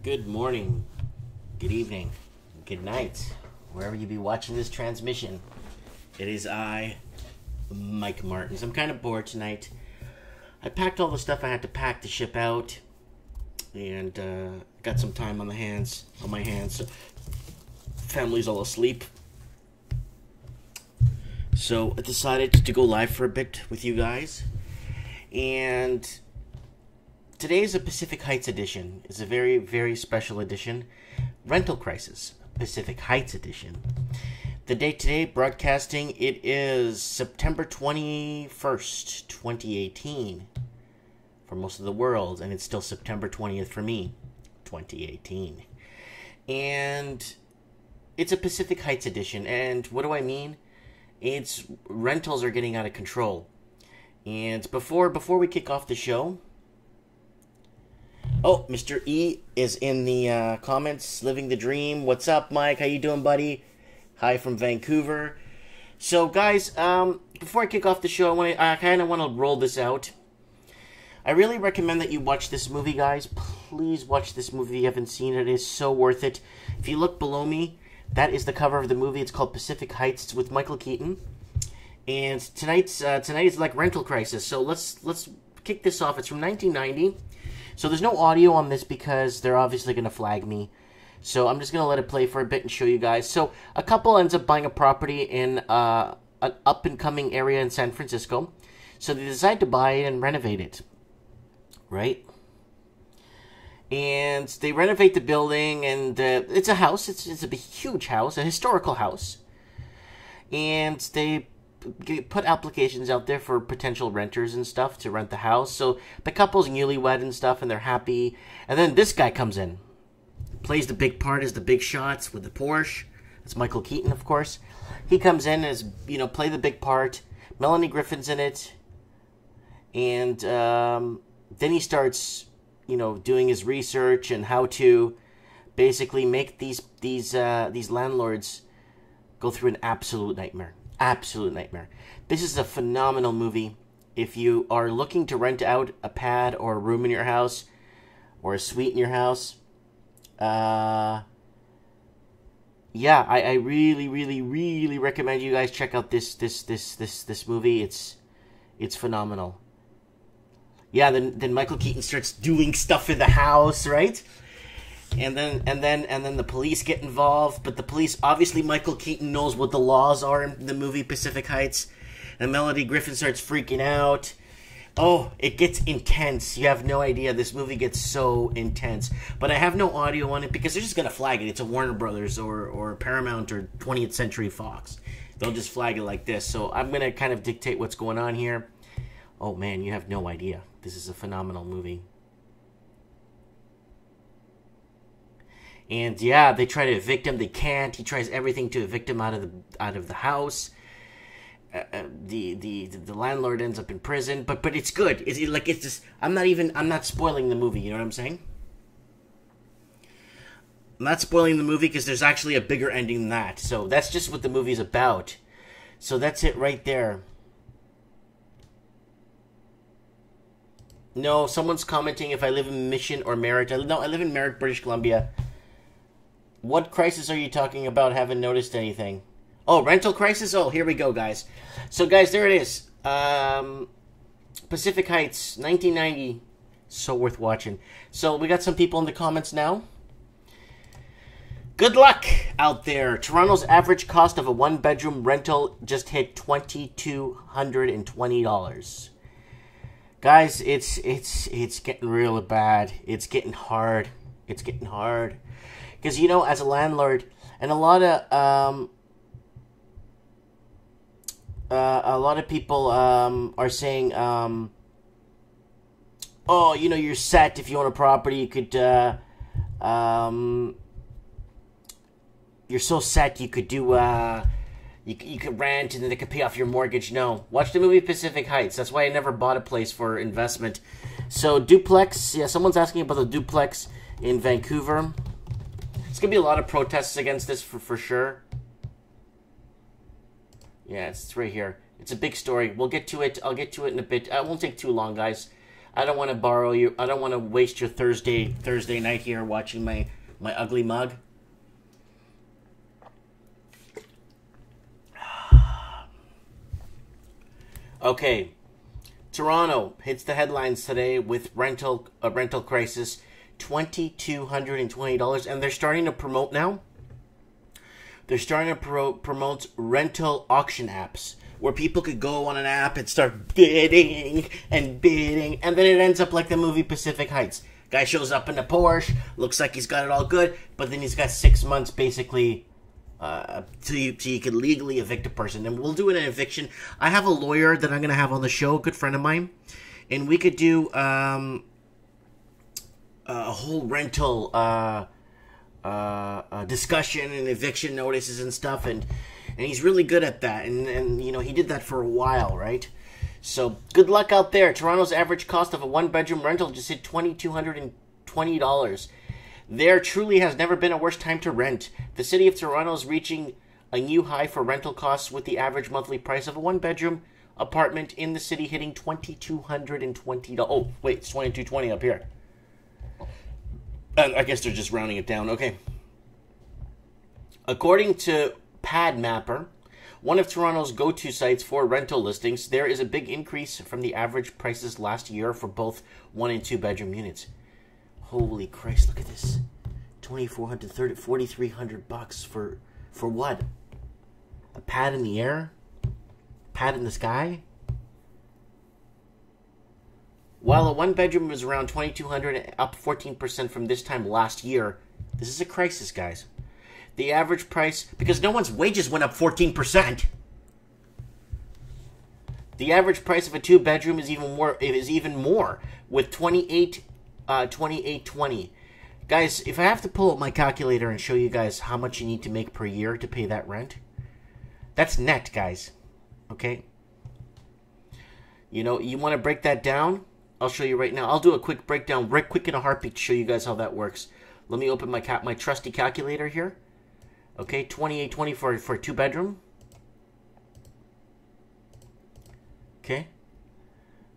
Good morning, good evening, good night, wherever you be watching this transmission. It is I, Mike Martins. I'm kind of bored tonight. I packed all the stuff I had to pack to ship out, and got some time on my hands. So family's all asleep, so I decided to go live for a bit with you guys. And today is a Pacific Heights edition. It's a very, very special edition. Rental Crisis, Pacific Heights edition. The date today, broadcasting, it is September 21st, 2018 for most of the world, and it's still September 20th for me, 2018. And it's a Pacific Heights edition, and what do I mean? It's rentals are getting out of control. And before we kick off the show, oh, Mr. E is in the comments, living the dream. What's up, Mike? How you doing, buddy? Hi from Vancouver. So, guys, before I kick off the show, I kind of want to roll this out. I really recommend that you watch this movie, guys. Please watch this movie if you haven't seen it. It is so worth it. If you look below me, that is the cover of the movie. It's called Pacific Heights. It's with Michael Keaton. And tonight is like Rental Crisis. So let's kick this off. It's from 1990. So there's no audio on this because they're obviously going to flag me. So I'm just going to let it play for a bit and show you guys. So a couple ends up buying a property in an up-and-coming area in San Francisco. So they decide to buy it and renovate it. Right? And they renovate the building, and it's a house. It's a huge house, a historical house. And they put applications out there for potential renters and stuff to rent the house. So the couple's newlywed and stuff, and they're happy. And then this guy comes in, plays the big part as the big shots with the Porsche. That's Michael Keaton, of course. He comes in as, play the big part. Melanie Griffin's in it. And then he starts, doing his research and how to basically make these landlords go through an absolute nightmare. Absolute nightmare. This is a phenomenal movie. If you are looking to rent out a pad or a room in your house or a suite in your house, I really, really, really recommend you guys check out this movie. It's phenomenal. Yeah, then Michael Keaton starts doing stuff in the house, right? And then the police get involved, but the police, obviously Michael Keaton knows what the laws are in the movie Pacific Heights, and Melanie Griffin starts freaking out. Oh, it gets intense. You have no idea. This movie gets so intense. But I have no audio on it because they're just going to flag it. It's a Warner Brothers or Paramount or 20th Century Fox. They'll just flag it like this. So I'm going to kind of dictate what's going on here. Oh man, you have no idea. This is a phenomenal movie. And yeah, they try to evict him. They can't. He tries everything to evict him out of the house. The landlord ends up in prison. But it's good. It's just I'm not spoiling the movie. You know what I'm saying? I'm not spoiling the movie because there's actually a bigger ending than that. So that's just what the movie's about. So that's it right there. No, someone's commenting if I live in Mission or Merritt. No, I live in Merritt, British Columbia. What crisis are you talking about? Haven't noticed anything. Oh, rental crisis? Oh, here we go, guys. So, guys, there it is. Pacific Heights, 1990. So worth watching. So, we got some people in the comments now. Good luck out there. Toronto's average cost of a one-bedroom rental just hit $2,220. Guys, it's getting real bad. It's getting hard. It's getting hard. Because, as a landlord, and a lot of people are saying, oh, you're set if you own a property. You could, you're so set you could do, you could rent and then they could pay off your mortgage. No. Watch the movie Pacific Heights. That's why I never bought a place for investment. So, duplex. Yeah, someone's asking about the duplex in Vancouver. There's going to be a lot of protests against this for sure. Yeah, it's right here. It's a big story. We'll get to it. I'll get to it in a bit. It won't take too long, guys. I don't want to borrow you. I don't want to waste your Thursday night here watching my ugly mug. Okay, Toronto hits the headlines today with rental crisis, $2,220, and they're starting to promote now. They're starting to promote rental auction apps where people could go on an app and start bidding, and then it ends up like the movie Pacific Heights. Guy shows up in a Porsche, looks like he's got it all good, but then he's got 6 months basically so you can legally evict a person. And we'll do an eviction. I have a lawyer that I'm going to have on the show, a good friend of mine, and we could do a whole rental discussion and eviction notices and stuff, and he's really good at that, and you know, he did that for a while, right? So good luck out there. Toronto's average cost of a one-bedroom rental just hit $2,220. There truly has never been a worse time to rent. The city of Toronto is reaching a new high for rental costs, with the average monthly price of a one-bedroom apartment in the city hitting $2,220. Oh, wait, it's $2,220 up here. I guess they're just rounding it down. Okay. According to Pad Mapper, one of Toronto's go-to sites for rental listings, there is a big increase from the average prices last year for both one and two bedroom units. Holy Christ, look at this. $2,400, $4,300 for what? A pad in the air? Pad in the sky? While a one bedroom was around $2,200, up 14% from this time last year, this is a crisis, guys. The average price, because no one's wages went up 14%. The average price of a two bedroom is even more, with $28,20. Guys, if I have to pull up my calculator and show you guys how much you need to make per year to pay that rent, that's net, guys. Okay? You know, you want to break that down? I'll show you right now. I'll do a quick breakdown, right quick in a heartbeat, to show you guys how that works. Let me open my trusty calculator here. Okay, $28.20 for a two bedroom. Okay,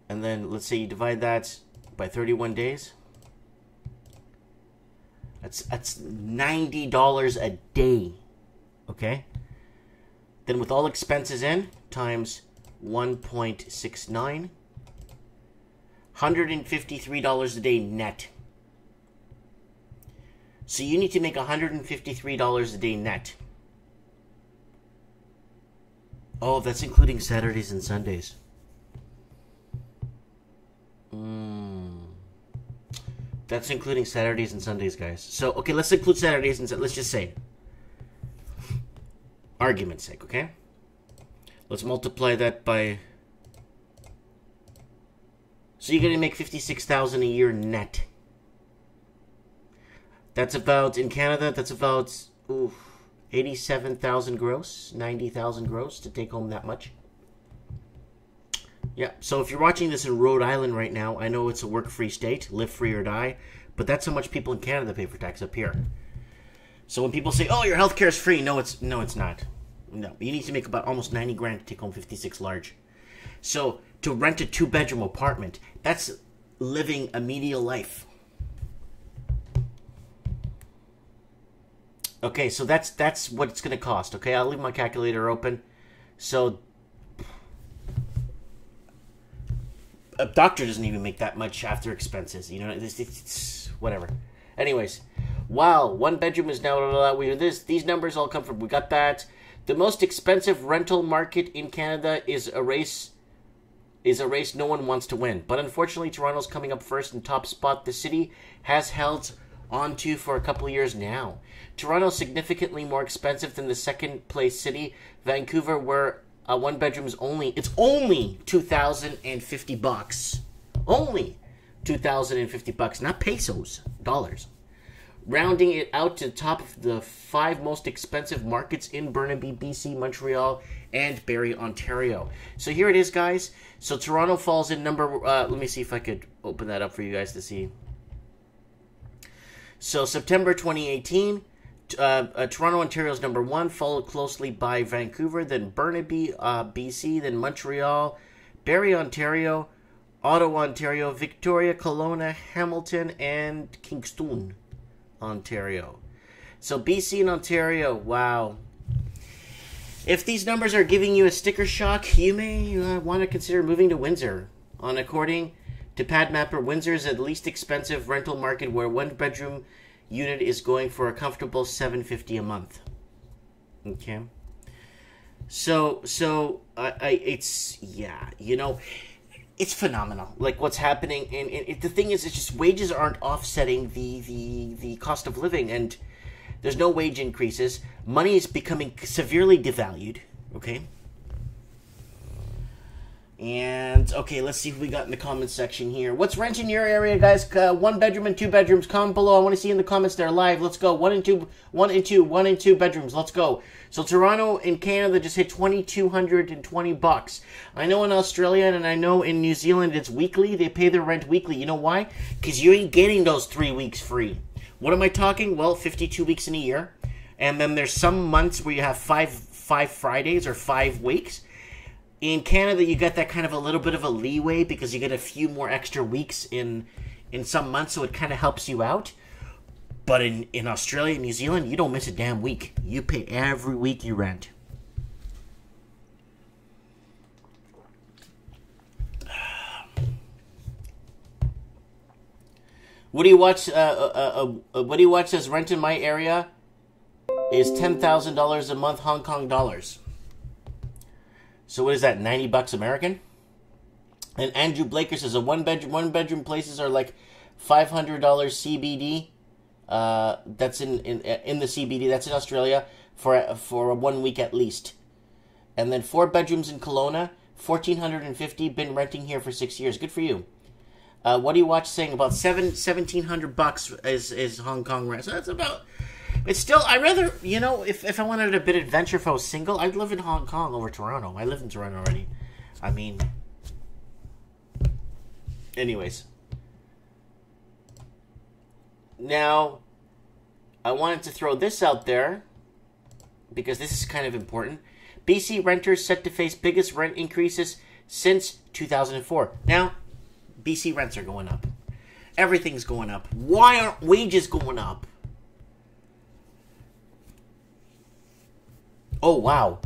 and then let's say you divide that by 31 days. That's $90 a day. Okay. Then with all expenses in, times 1.69, $153 a day net. So you need to make $153 a day net. Oh, that's including Saturdays and Sundays. That's including Saturdays and Sundays, guys. So, okay, let's include Saturdays and let's just say, argument's sake, okay? Let's multiply that by... So you're going to make $56,000 a year net. That's about, in Canada, that's about 87,000 gross, 90,000 gross to take home that much. Yeah, so if you're watching this in Rhode Island right now, I know it's a work-free state, live free or die, but that's how much people in Canada pay for tax up here. So when people say, "Oh, your healthcare is free," no, it's not. No, you need to make about almost 90 grand to take home 56 large. So to rent a two-bedroom apartment, that's living a medial life. Okay, so that's what it's going to cost. Okay, I'll leave my calculator open. So a doctor doesn't even make that much after expenses. You know, it's whatever. Anyways, wow, one bedroom is now these numbers all come from. We got that. The most expensive rental market in Canada is a race no one wants to win. But unfortunately, Toronto's coming up first in top spot. The city has held onto for a couple of years now. Toronto's significantly more expensive than the second place city, Vancouver, where a one bedroom is only $2,050. Only $2,050, not pesos, dollars. Rounding it out to the top of the 5 most expensive markets in Burnaby, BC, Montreal, and Barrie, Ontario. So here it is, guys. So Toronto falls in number... let me see if I could open that up for you guys to see. So September 2018, Toronto, Ontario is number 1, followed closely by Vancouver, then Burnaby, BC, then Montreal, Barrie, Ontario, Ottawa, Ontario, Victoria, Kelowna, Hamilton, and Kingston, Ontario. So BC and Ontario, wow. If these numbers are giving you a sticker shock, you may want to consider moving to Windsor. According to PadMapper, Windsor is the least expensive rental market where one-bedroom unit is going for a comfortable $750 a month. Okay. So it's, yeah, you know, it's phenomenal. Like what's happening, and the thing is, it's just wages aren't offsetting the cost of living, and there's no wage increases. Money is becoming severely devalued. Okay. And, okay, let's see who we got in the comments section here. What's rent in your area, guys? 1 bedroom and 2 bedrooms. Comment below. I want to see in the comments there live. Let's go. 1 and 2 bedrooms. Let's go. So Toronto in Canada just hit $2,220. I know in Australia and I know in New Zealand it's weekly. They pay their rent weekly. You know why? Because you ain't getting those 3 weeks free. What am I talking? Well, 52 weeks in a year. And then there's some months where you have five Fridays or 5 weeks. In Canada, you get that kind of a little bit of a leeway because you get a few more extra weeks in some months, so it kind of helps you out. But in Australia and New Zealand, you don't miss a damn week. You pay every week you rent. What do you watch? What do you watch as rent in my area is $10,000 a month, Hong Kong dollars. So what is that, $90 American? And Andrew Blaker says one bedroom places are like $500 CBD. That's in the CBD. That's in Australia for 1 week at least. And then 4 bedrooms in Kelowna, $1,450. Been renting here for 6 years. Good for you. What do you watch saying about $1,700 is Hong Kong rent? So that's about. It's still, I'd rather, you know, if I wanted a bit of adventure, if I was single, I'd live in Hong Kong over Toronto. I live in Toronto already. I mean, anyways. Now, I wanted to throw this out there, because this is kind of important. BC renters set to face biggest rent increases since 2004. Now, BC rents are going up. Everything's going up. Why aren't wages going up? Oh, wow.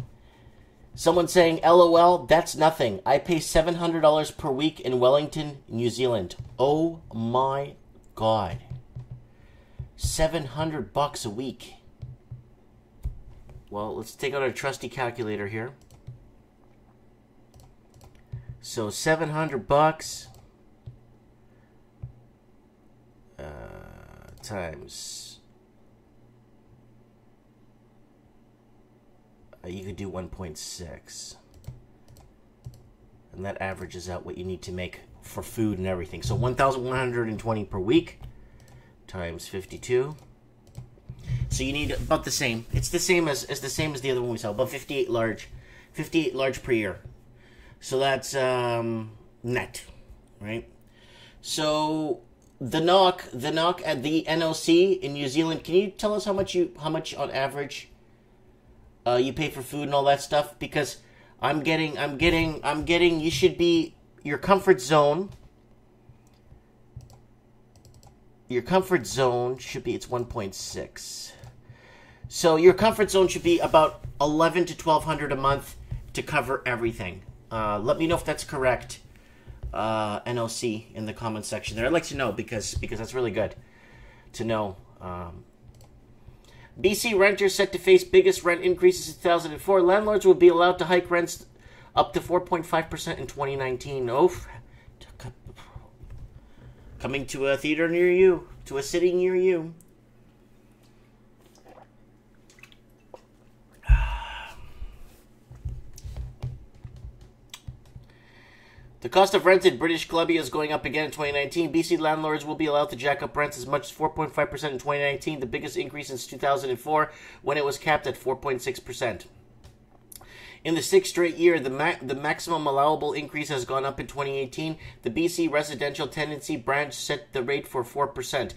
Someone saying, LOL, that's nothing. I pay $700 per week in Wellington, New Zealand. Oh my God. $700 a week. Well, let's take out our trusty calculator here. So $700 times... you could do 1.6. And that averages out what you need to make for food and everything. So 1,120 per week times 52. So you need about the same. It's the same as the other one we saw, about 58 large per year. So that's net, right? So the knock at the NOC in New Zealand. Can you tell us how much on average you pay for food and all that stuff? Because I'm getting, you should be, your comfort zone should be, it's 1.6. So your comfort zone should be about $1,100 to $1,200 a month to cover everything. Let me know if that's correct, NOC, in the comments section there. I'd like to know because that's really good to know. BC renters set to face biggest rent increases in 2004. Landlords will be allowed to hike rents up to 4.5% in 2019. Oh, coming to a theater near you, to a city near you. The cost of rent in British Columbia is going up again in 2019. BC landlords will be allowed to jack up rents as much as 4.5% in 2019, the biggest increase since 2004, when it was capped at 4.6%. In the 6th straight year, the maximum allowable increase has gone up in 2018. The BC Residential Tenancy Branch set the rate for 4%.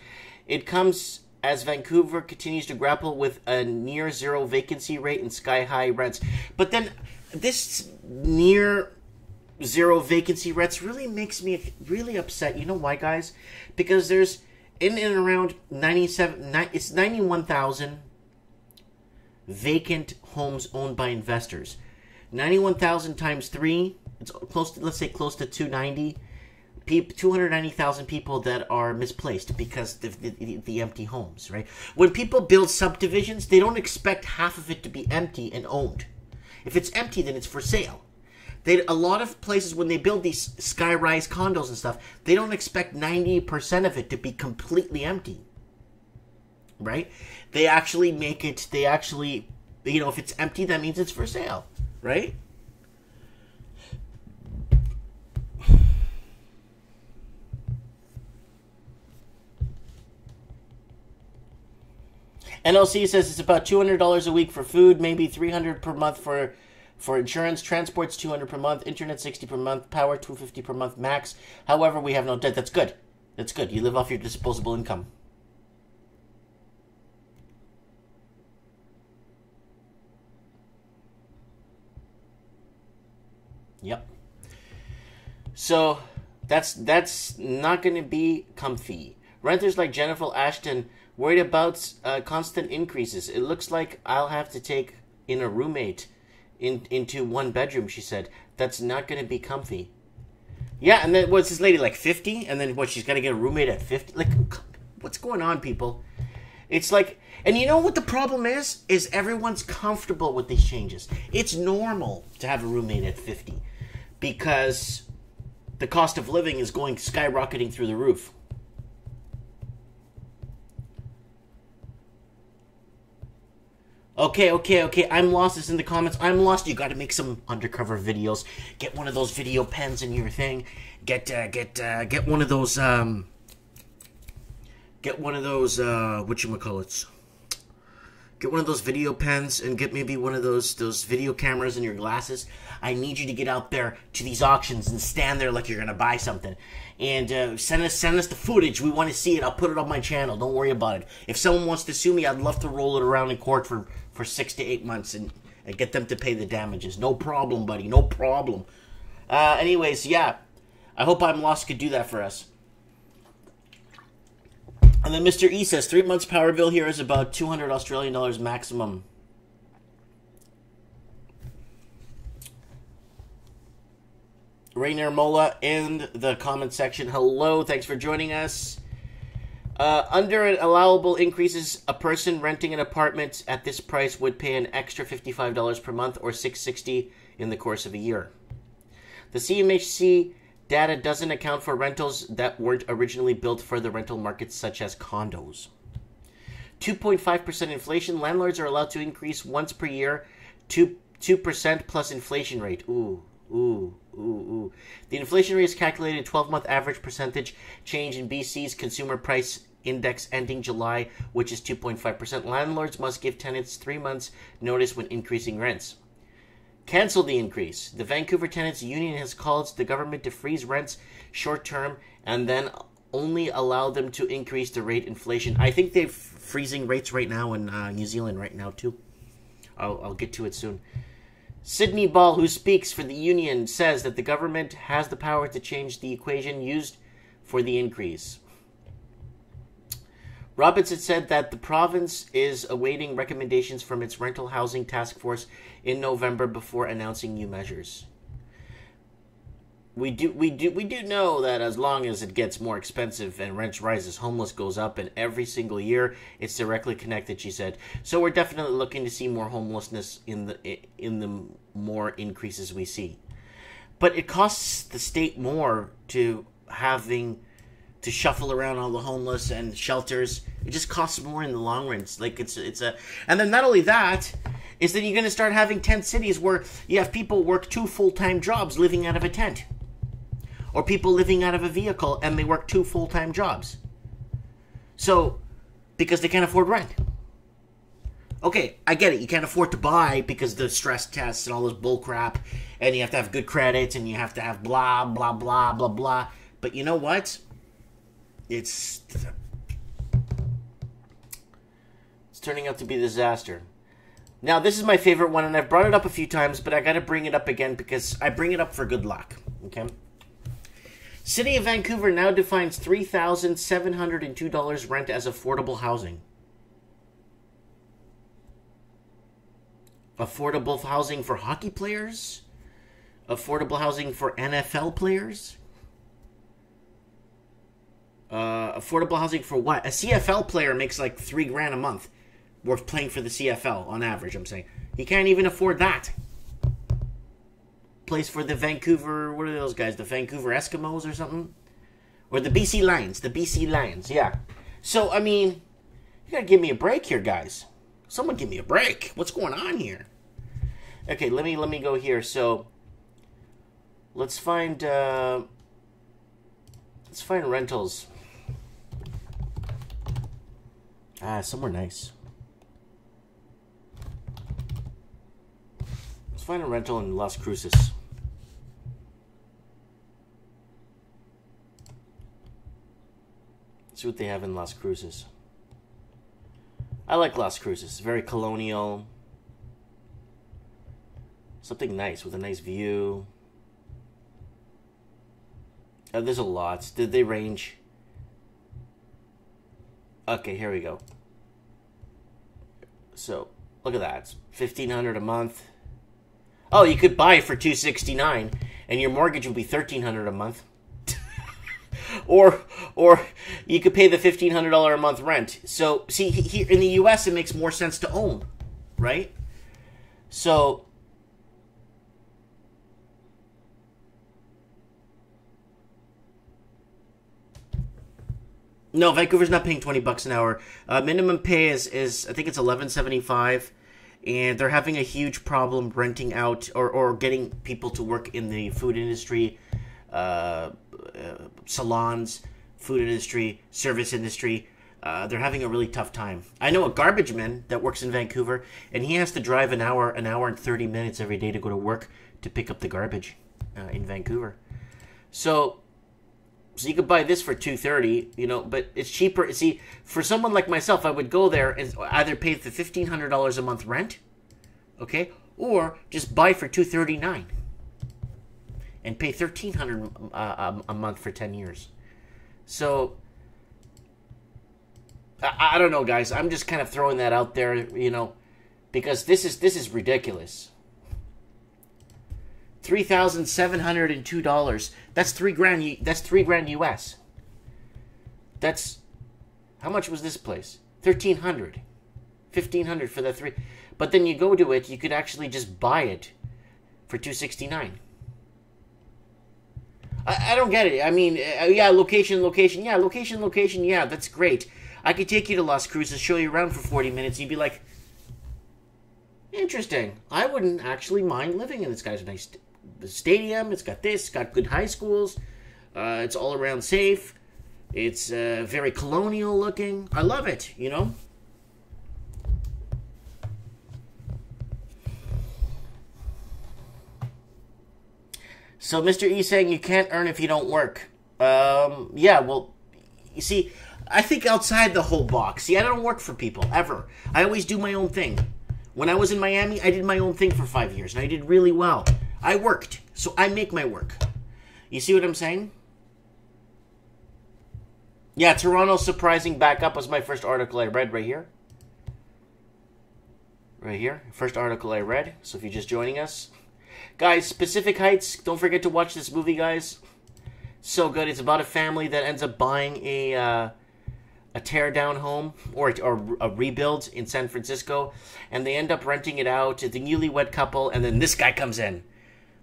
It comes as Vancouver continues to grapple with a near-zero vacancy rate and sky-high rents. But then, this near zero vacancy rents really makes me really upset. You know why, guys? Because there's in and around 91,000 vacant homes owned by investors. 91,000 times 3, it's close to, let's say, close to 290. 290,000 people that are misplaced because of the empty homes, right? When people build subdivisions, they don't expect half of it to be empty and owned. If it's empty, then it's for sale. A lot of places, when they build these sky-rise condos and stuff, they don't expect 90% of it to be completely empty, right? They actually make it, if it's empty, that means it's for sale, right? NLC says it's about $200 a week for food, maybe $300 per month for insurance, transport's $200 per month, internet $60 per month, power $250 per month max. However, we have no debt. That's good. That's good. You live off your disposable income. Yep. So that's not going to be comfy. Renters like Jennifer Ashton worried about constant increases. It looks like I'll have to take in a roommate into one bedroom, she said. That's not going to be comfy. Yeah, and then what's this lady, like 50? And then what, she's got to get a roommate at 50? Like, what's going on, people? It's like, and you know what the problem is? Is everyone's comfortable with these changes. It's normal to have a roommate at 50 because the cost of living is going skyrocketing through the roof. Okay. I'm lost. It's in the comments. I'm lost. You got to make some undercover videos. Get one of those video pens in your thing. Get one of those. Get one of those. Whatchamacallits. Get one of those video pens and get maybe one of those video cameras in your glasses. I need you to get out there to these auctions and stand there like you're gonna buy something. And send us the footage. We want to see it. I'll put it on my channel. Don't worry about it. If someone wants to sue me, I'd love to roll it around in court for 6 to 8 months and get them to pay the damages. No problem, buddy. No problem. Anyways, yeah. I hope I'm Lost could do that for us. And then Mr. E says 3 months power bill here is about $200 Australian dollars maximum. Rainier Mola in the comment section. Hello, thanks for joining us. Under allowable increases, a person renting an apartment at this price would pay an extra $55 per month or $660 in the course of a year. The CMHC data doesn't account for rentals that weren't originally built for the rental markets, such as condos. 2.5% inflation. Landlords are allowed to increase once per year, 2% plus inflation rate. Ooh. The inflation rate is calculated 12-month average percentage change in BC's consumer price index ending July, which is 2.5%. Landlords must give tenants 3 months notice when increasing rents. Cancel the increase. The Vancouver Tenants Union has called the government to freeze rents short term and then only allow them to increase the rate inflation. I think they're freezing rates right now in New Zealand right now too. I'll get to it soon. Sydney Ball, who speaks for the union, says that the government has the power to change the equation used for the increase. Robinson said that the province is awaiting recommendations from its rental housing task force in November before announcing new measures. We do know that as long as it gets more expensive and rent rises, homeless goes up, and every single year it's directly connected, she said. So we're definitely looking to see more homelessness in the more increases we see. But it costs the state more to shuffle around all the homeless and shelters. It just costs more in the long run. And then not only that, is that you're going to start having tent cities where you have people work 2 full-time jobs living out of a tent. Or people living out of a vehicle and they work 2 full-time jobs. So, because they can't afford rent. Okay, I get it. You can't afford to buy because the stress tests and all this bull crap. And you have to have good credits and you have to have blah, blah, blah, blah, blah. But you know what? It's turning out to be a disaster. Now, this is my favorite one, and I've brought it up a few times, but I got to bring it up again because I bring it up for good luck. Okay. City of Vancouver now defines $3,702 rent as affordable housing. Affordable housing for hockey players? Affordable housing for NFL players? Affordable housing for what? A CFL player makes like $3,000 a month worth playing for the CFL on average, I'm saying. He can't even afford that. Plays for the Vancouver, what are those guys? The Vancouver Eskimos or something? Or the BC Lions. The BC Lions, yeah. So, I mean, you gotta give me a break here, guys. Someone give me a break. What's going on here? Okay, let me go here. So, let's find rentals. Somewhere nice. Let's find a rental in Las Cruces. See what they have in Las Cruces. I like Las Cruces. Very colonial. Something nice with a nice view. There's a lot. Did they range? Okay, here we go. So, look at that. $1,500 a month. Oh, you could buy it for $269, and your mortgage would be $1,300 a month. Or you could pay the $1,500 a month rent. So, see, here in the U.S., it makes more sense to own, right? So, no, Vancouver's not paying $20 an hour. Minimum pay is I think it's $11.75, and they're having a huge problem renting out or getting people to work in the food industry, salons, food industry, service industry. They're having a really tough time. I know a garbage man that works in Vancouver, and he has to drive an hour and 30 minutes every day to go to work to pick up the garbage in Vancouver. So you could buy this for $230, but it's cheaper. See, for someone like myself, I would go there and either pay the $1,500 a month rent, okay, or just buy for $239 and pay $1,300 a month for 10 years. So I don't know, guys. I'm just kind of throwing that out there, because this is ridiculous. $3,702. That's $3,000. That's $3,000 US. That's how much was this place? $1,300, $1,500 for the three. But then you go to it, you could actually just buy it for $269. I don't get it. I mean, yeah, location. Yeah, location. Yeah, that's great. I could take you to Las Cruces, show you around for 40 minutes, and you'd be like, interesting. I wouldn't actually mind living in this guy's nice stadium. It's got this, got good high schools. It's all around safe. It's very colonial looking. I love it, So Mr. E saying you can't earn if you don't work. Yeah, well, you see, I think outside the whole box. See, I don't work for people, ever. I always do my own thing. When I was in Miami, I did my own thing for 5 years, and I did really well. I worked, so I make my work. You see what I'm saying? Yeah, Toronto's surprising backup was my first article I read right here. Right here. First article I read. So if you're just joining us. Guys, Pacific Heights, don't forget to watch this movie, guys. So good. It's about a family that ends up buying a tear-down home or a rebuild in San Francisco, and they end up renting it out to the newlywed couple, and then this guy comes in.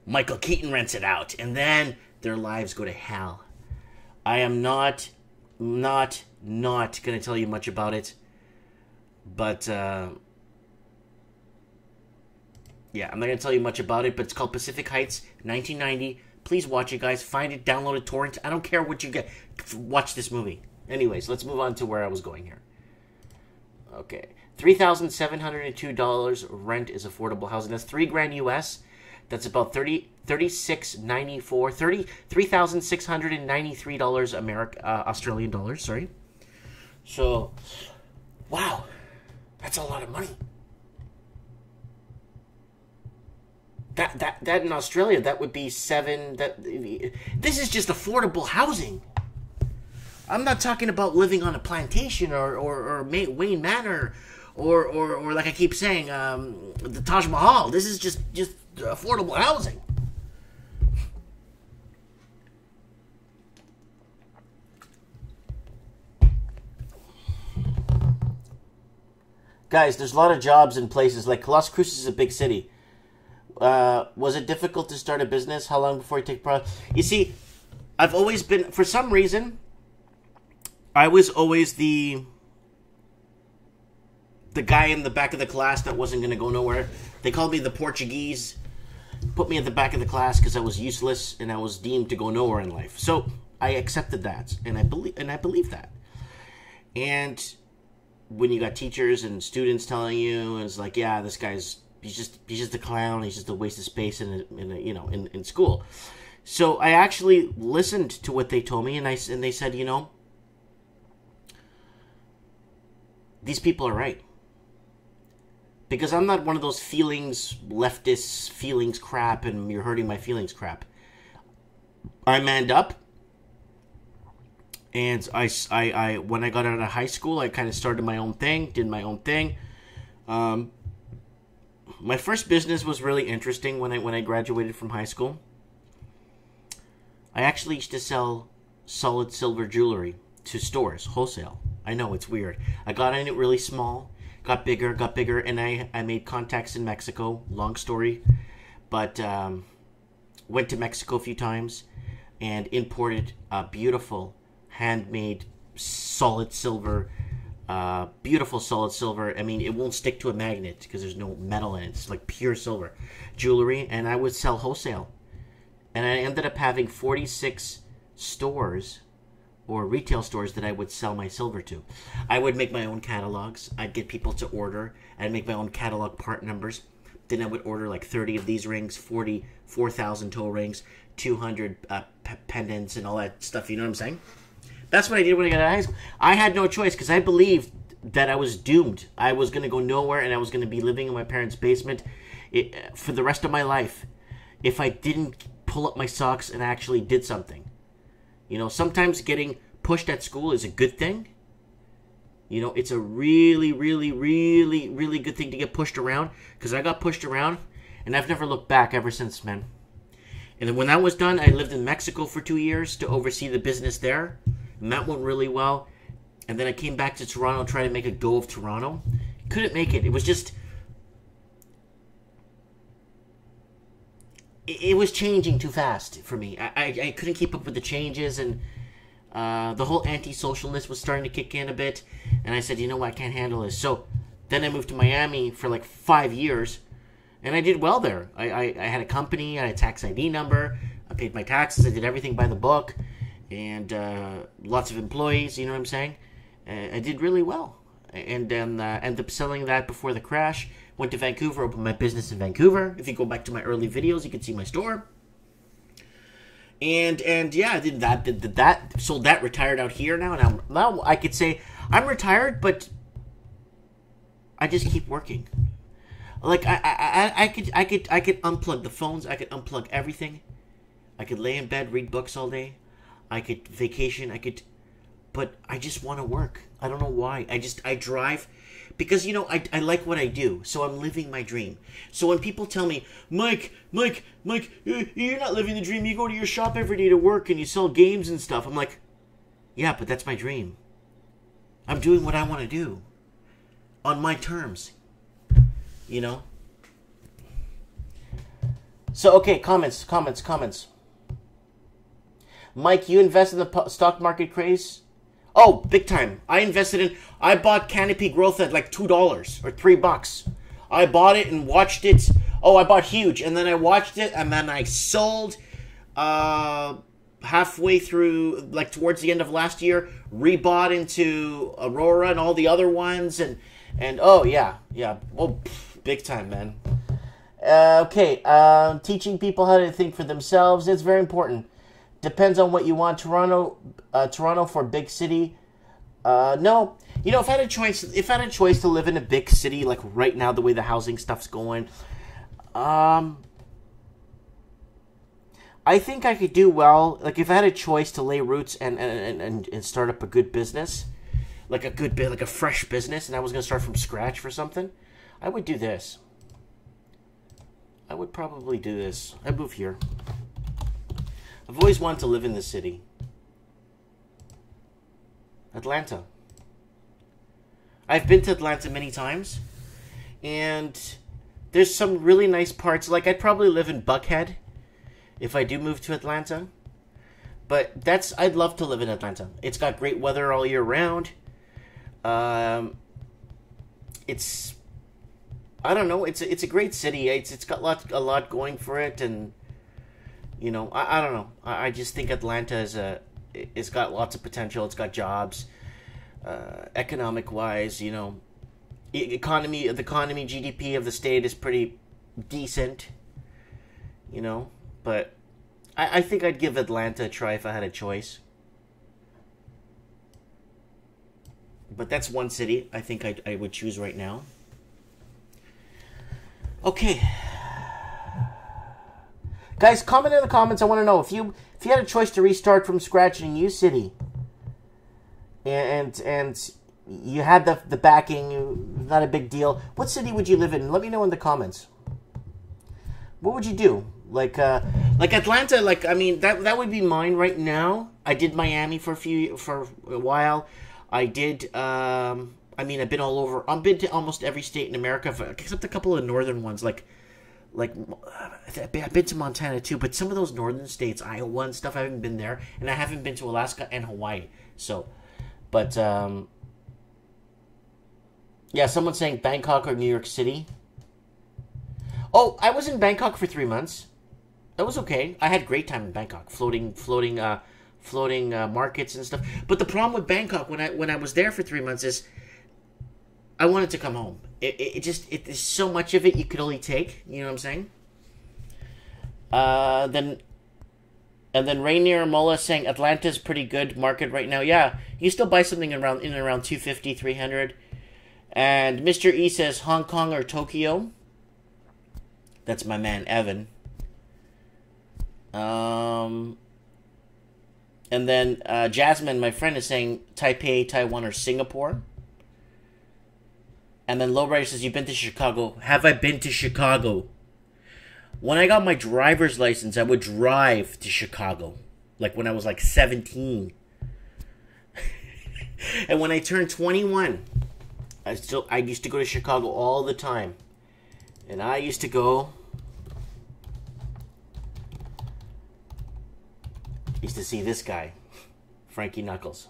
Michael Keaton rents it out, and then their lives go to hell. I am not going to tell you much about it, but yeah, I'm not going to tell you much about it, but it's called Pacific Heights, 1990. Please watch it, guys. Find it, download it, torrent. I don't care what you get. Watch this movie. Anyways, let's move on to where I was going here. Okay. $3,702 rent is affordable housing. That's $3,000 US. That's about $3,693 Australian dollars, sorry. So, wow. That's a lot of money. that in Australia, that would be 7. This is just affordable housing. I'm not talking about living on a plantation or Wayne Manor or like I keep saying, the Taj Mahal. This is just affordable housing. Guys, there's a lot of jobs in places like Las Cruces is a big city. Was it difficult to start a business? How long before you take profit? You see, I've always been, for some reason, I was always the guy in the back of the class that wasn't going to go nowhere. They called me the Portuguese, put me at the back of the class because I was useless and I was deemed to go nowhere in life. So I accepted that, and I believe that. And when you got teachers and students telling you, it's like, yeah, this guy's he's just a clown. He's just a waste of space in school. So I actually listened to what they told me, and they said, these people are right. Because I'm not one of those leftist feelings crap, and you're hurting my feelings crap. I manned up. And I when I got out of high school, I kind of started my own thing, did my own thing. My first business was really interesting when I graduated from high school. I actually used to sell solid silver jewelry to stores, wholesale. I know, it's weird. I got in it really small, got bigger, and I made contacts in Mexico. Long story. But went to Mexico a few times and imported a beautiful handmade solid silver, beautiful solid silver. I mean, it won't stick to a magnet because there's no metal in it. It's like pure silver jewelry, and I would sell wholesale. And I ended up having 46 stores or retail stores that I would sell my silver to. I would make my own catalogs. I'd get people to order. I'd make my own catalog part numbers. Then I would order like 30 of these rings, 4,000 toe rings, 200 pendants and all that stuff. You know what I'm saying? That's what I did when I got out of high school. I had no choice because I believed that I was doomed. I was going to go nowhere, and I was going to be living in my parents' basement for the rest of my life if I didn't pull up my socks and actually did something. Sometimes getting pushed at school is a good thing. It's a really, really, really, really good thing to get pushed around, because I got pushed around, and I've never looked back ever since, man. And then when that was done, I lived in Mexico for 2 years to oversee the business there. And that went really well. And then I came back to Toronto, trying to make a go of Toronto. Couldn't make it. It was just... It was changing too fast for me. I couldn't keep up with the changes, and the whole anti-socialness was starting to kick in a bit. And I said, I can't handle this. So then I moved to Miami for like 5 years. And I did well there. I had a company, I had a tax ID number, I paid my taxes, I did everything by the book, and lots of employees, you know what I'm saying? I did really well. And then ended up selling that before the crash. Went to Vancouver, opened my business in Vancouver. If you go back to my early videos, you can see my store. And yeah, I did that, sold that, retired out here now. And now I could say I'm retired, but I just keep working. Like I could unplug the phones. I could unplug everything. I could lay in bed, read books all day. I could vacation. But I just want to work. I don't know why. I drive because I like what I do. So I'm living my dream. So when people tell me, Mike, you're not living the dream. You go to your shop every day to work and you sell games and stuff. I'm like, yeah, but that's my dream. I'm doing what I want to do on my terms. So, okay, comments. Mike, you invest in the stock market craze? Oh, big time. I bought Canopy Growth at like $2 or $3. I bought it and watched it. Oh, I bought huge. And then I watched it and then I sold halfway through, like towards the end of last year, rebought into Aurora and all the other ones. And oh, yeah. Oh, big time, man. Okay, teaching people how to think for themselves. It's very important. Depends on what you want. Toronto for big city. No, if I had a choice to live in a big city, like right now, the way the housing stuff's going, I think I could do well. Like if I had a choice to lay roots and start up a good business, like a good bit, like a fresh business, and I was gonna start from scratch for something, I would do this. I would probably do this. I'd move here. I've always wanted to live in the city. Atlanta. I've been to Atlanta many times, and there's some really nice parts. Like I'd probably live in Buckhead if I do move to Atlanta. But I'd love to live in Atlanta. It's got great weather all year round. It's, I don't know, it's a great city. It's got a lot going for it, and you know, I don't know. I just think Atlanta it's got lots of potential. It's got jobs, economic wise, you know, the economy, GDP of the state is pretty decent, you know, but I think I'd give Atlanta a try if I had a choice. But that's one city I think I would choose right now. Okay. Guys, comment in the comments. I want to know if you had a choice to restart from scratch in a new city, and you had the backing, not a big deal. What city would you live in? Let me know in the comments. What would you do? Like Atlanta. Like I mean, that would be mine right now. I did Miami for a while. I did. I mean, I've been all over. I've been to almost every state in America, except a couple of northern ones. Like I've been to Montana too, but some of those northern states, Iowa and stuff, I haven't been there, and I haven't been to Alaska and Hawaii. So, but yeah, someone's saying Bangkok or New York City. Oh, I was in Bangkok for 3 months. That was okay. I had a great time in Bangkok, floating markets and stuff. But the problem with Bangkok when I was there for 3 months is I wanted to come home. There's so much of it you could only take. You know what I'm saying? Then Rainier Mola saying Atlanta's pretty good market right now. Yeah, you still buy something around 250, 300. And Mr. E says Hong Kong or Tokyo. That's my man Evan. And then Jasmine, my friend, is saying Taipei, Taiwan, or Singapore. And then Lowrider says, you've been to Chicago. Have I been to Chicago? When I got my driver's license, I would drive to Chicago. Like when I was like 17. And when I turned 21, I used to go to Chicago all the time. And I used to go... used to see this guy, Frankie Knuckles.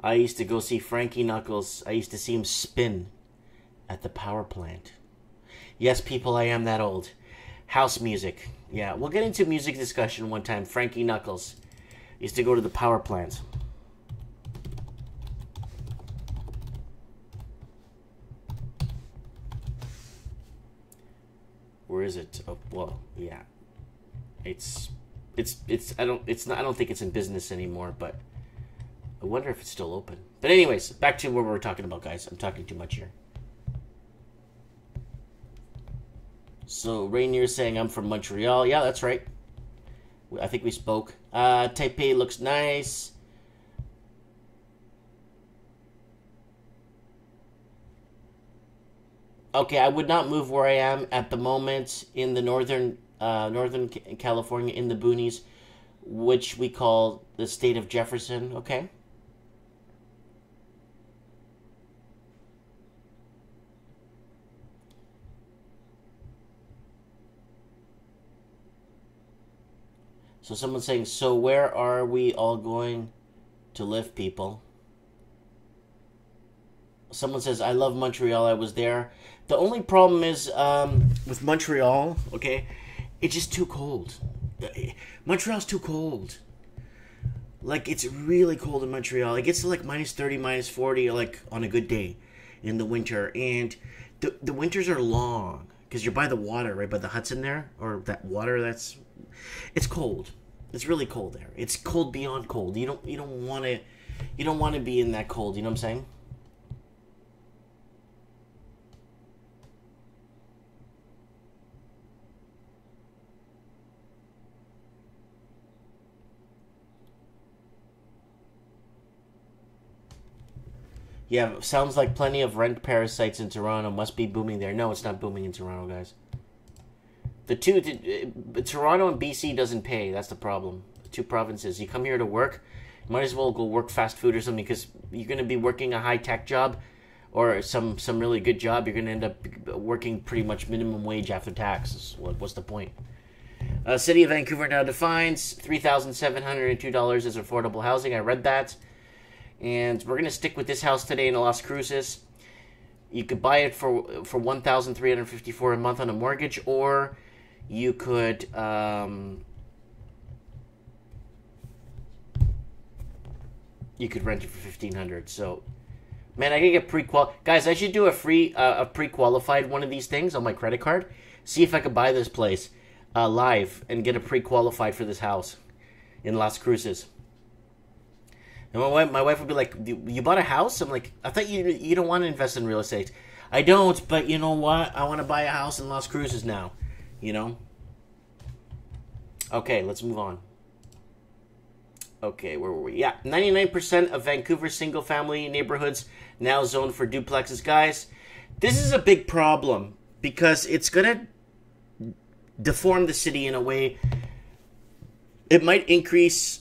I used to go see Frankie Knuckles. I used to see him spin at the power plant. Yes, people, I am that old. House music. Yeah, we'll get into music discussion one time. Frankie Knuckles used to go to the power plant. Where is it? Oh, well, yeah. I don't think it's in business anymore, but I wonder if it's still open. But anyways, back to what we were talking about, guys. I'm talking too much here. So Rainier's saying I'm from Montreal. Yeah, that's right. I think we spoke. Taipei looks nice. Okay, I would not move where I am at the moment in the northern California, in the boonies, which we call the state of Jefferson. Okay. So someone's saying, so where are we all going to live, people? Someone says, I love Montreal. I was there. The only problem is with Montreal, okay, it's just too cold. Montreal's too cold. Like, it's really cold in Montreal. It gets to like minus 30, minus 40, like on a good day in the winter. And the winters are long because you're by the water, right? By the Hudson there, or that water it's cold. It's really cold there. It's cold beyond cold. You don't want to be in that cold, you know what I'm saying? Yeah, sounds like plenty of rent parasites in Toronto. Must be booming there. No, it's not booming in Toronto, guys. Toronto and BC doesn't pay. That's the problem. The two provinces. You come here to work, you might as well go work fast food or something, because you're going to be working a high-tech job or some really good job. You're going to end up working pretty much minimum wage after taxes. What's the point? City of Vancouver now defines $3,702 as affordable housing. I read that. And we're going to stick with this house today in Las Cruces. You could buy it for $1,354 a month on a mortgage, or you could rent it for $1,500. So, man, I gotta get guys, I should do a pre-qualified one of these things on my credit card. See if I could buy this place live and get a pre-qualified for this house in Las Cruces. And my wife would be like, "You bought a house?" I'm like, "I thought you don't want to invest in real estate." I don't, but you know what? I want to buy a house in Las Cruces now. You know? Okay, let's move on. Okay, where were we? Yeah, 99% of Vancouver's single-family neighborhoods now zoned for duplexes. Guys, this is a big problem because it's going to deform the city in a way. It might increase...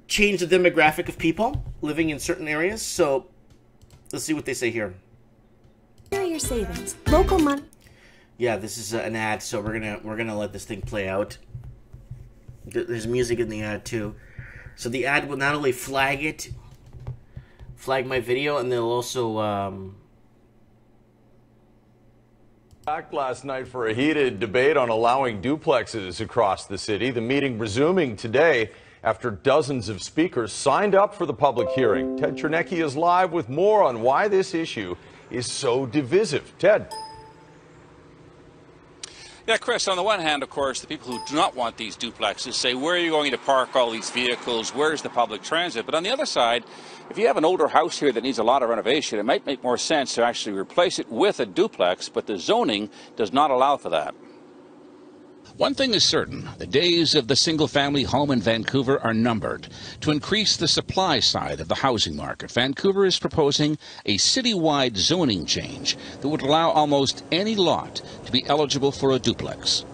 change the demographic of people living in certain areas. So let's see what they say here. Here are your savings. Local money. Yeah, this is an ad, so we're gonna let this thing play out. There's music in the ad too, so the ad will not only flag my video, and they'll also Back last night for a heated debate on allowing duplexes across the city. The meeting resuming today after dozens of speakers signed up for the public hearing. Ted Chernecki is live with more on why this issue is so divisive. Ted. Yeah, Chris, on the one hand, of course, the people who do not want these duplexes say, where are you going to park all these vehicles? Where's the public transit? But on the other side, if you have an older house here that needs a lot of renovation, it might make more sense to actually replace it with a duplex, but the zoning does not allow for that. One thing is certain, the days of the single-family home in Vancouver are numbered. To increase the supply side of the housing market, Vancouver is proposing a citywide zoning change that would allow almost any lot to be eligible for a duplex.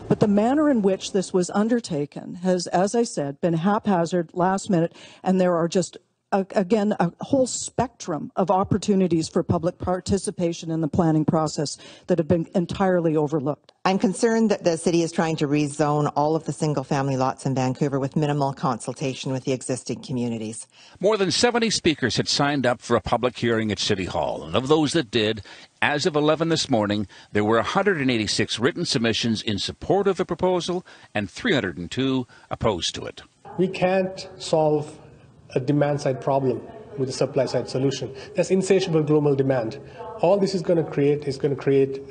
But the manner in which this was undertaken has, as I said, been haphazard, last minute, and there are just again, a whole spectrum of opportunities for public participation in the planning process that have been entirely overlooked. I'm concerned that the city is trying to rezone all of the single-family lots in Vancouver with minimal consultation with the existing communities. More than 70 speakers had signed up for a public hearing at City Hall, and of those that did, as of 11 this morning, there were 186 written submissions in support of the proposal and 302 opposed to it. We can't solve a demand-side problem with a supply-side solution. There's insatiable global demand. All this is going to create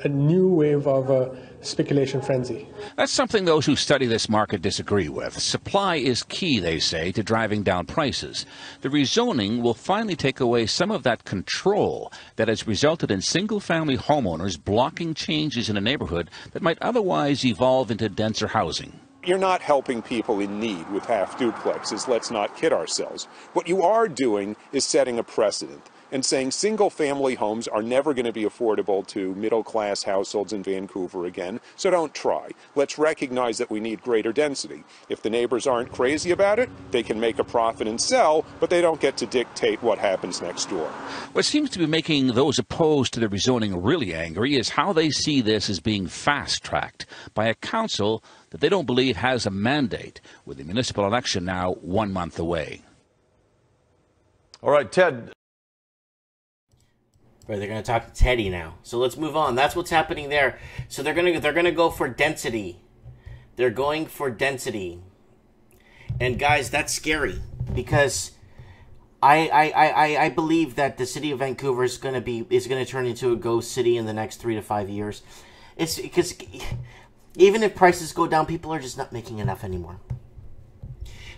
a new wave of speculation frenzy. That's something those who study this market disagree with. Supply is key, they say, to driving down prices. The rezoning will finally take away some of that control that has resulted in single-family homeowners blocking changes in a neighborhood that might otherwise evolve into denser housing. You're not helping people in need with half duplexes. Let's not kid ourselves. What you are doing is setting a precedent and saying single-family homes are never going to be affordable to middle-class households in Vancouver again, so don't try. Let's recognize that we need greater density. If the neighbors aren't crazy about it, they can make a profit and sell, but they don't get to dictate what happens next door. What seems to be making those opposed to the rezoning really angry is how they see this as being fast-tracked by a council that they don't believe has a mandate, with the municipal election now 1 month away. All right, Ted. Right, they're going to talk to Teddy now. So let's move on. That's what's happening there. So they're going to go for density. They're going for density. And guys, that's scary because I believe that the city of Vancouver is going to turn into a ghost city in the next 3 to 5 years. It's because even if prices go down, people are just not making enough anymore.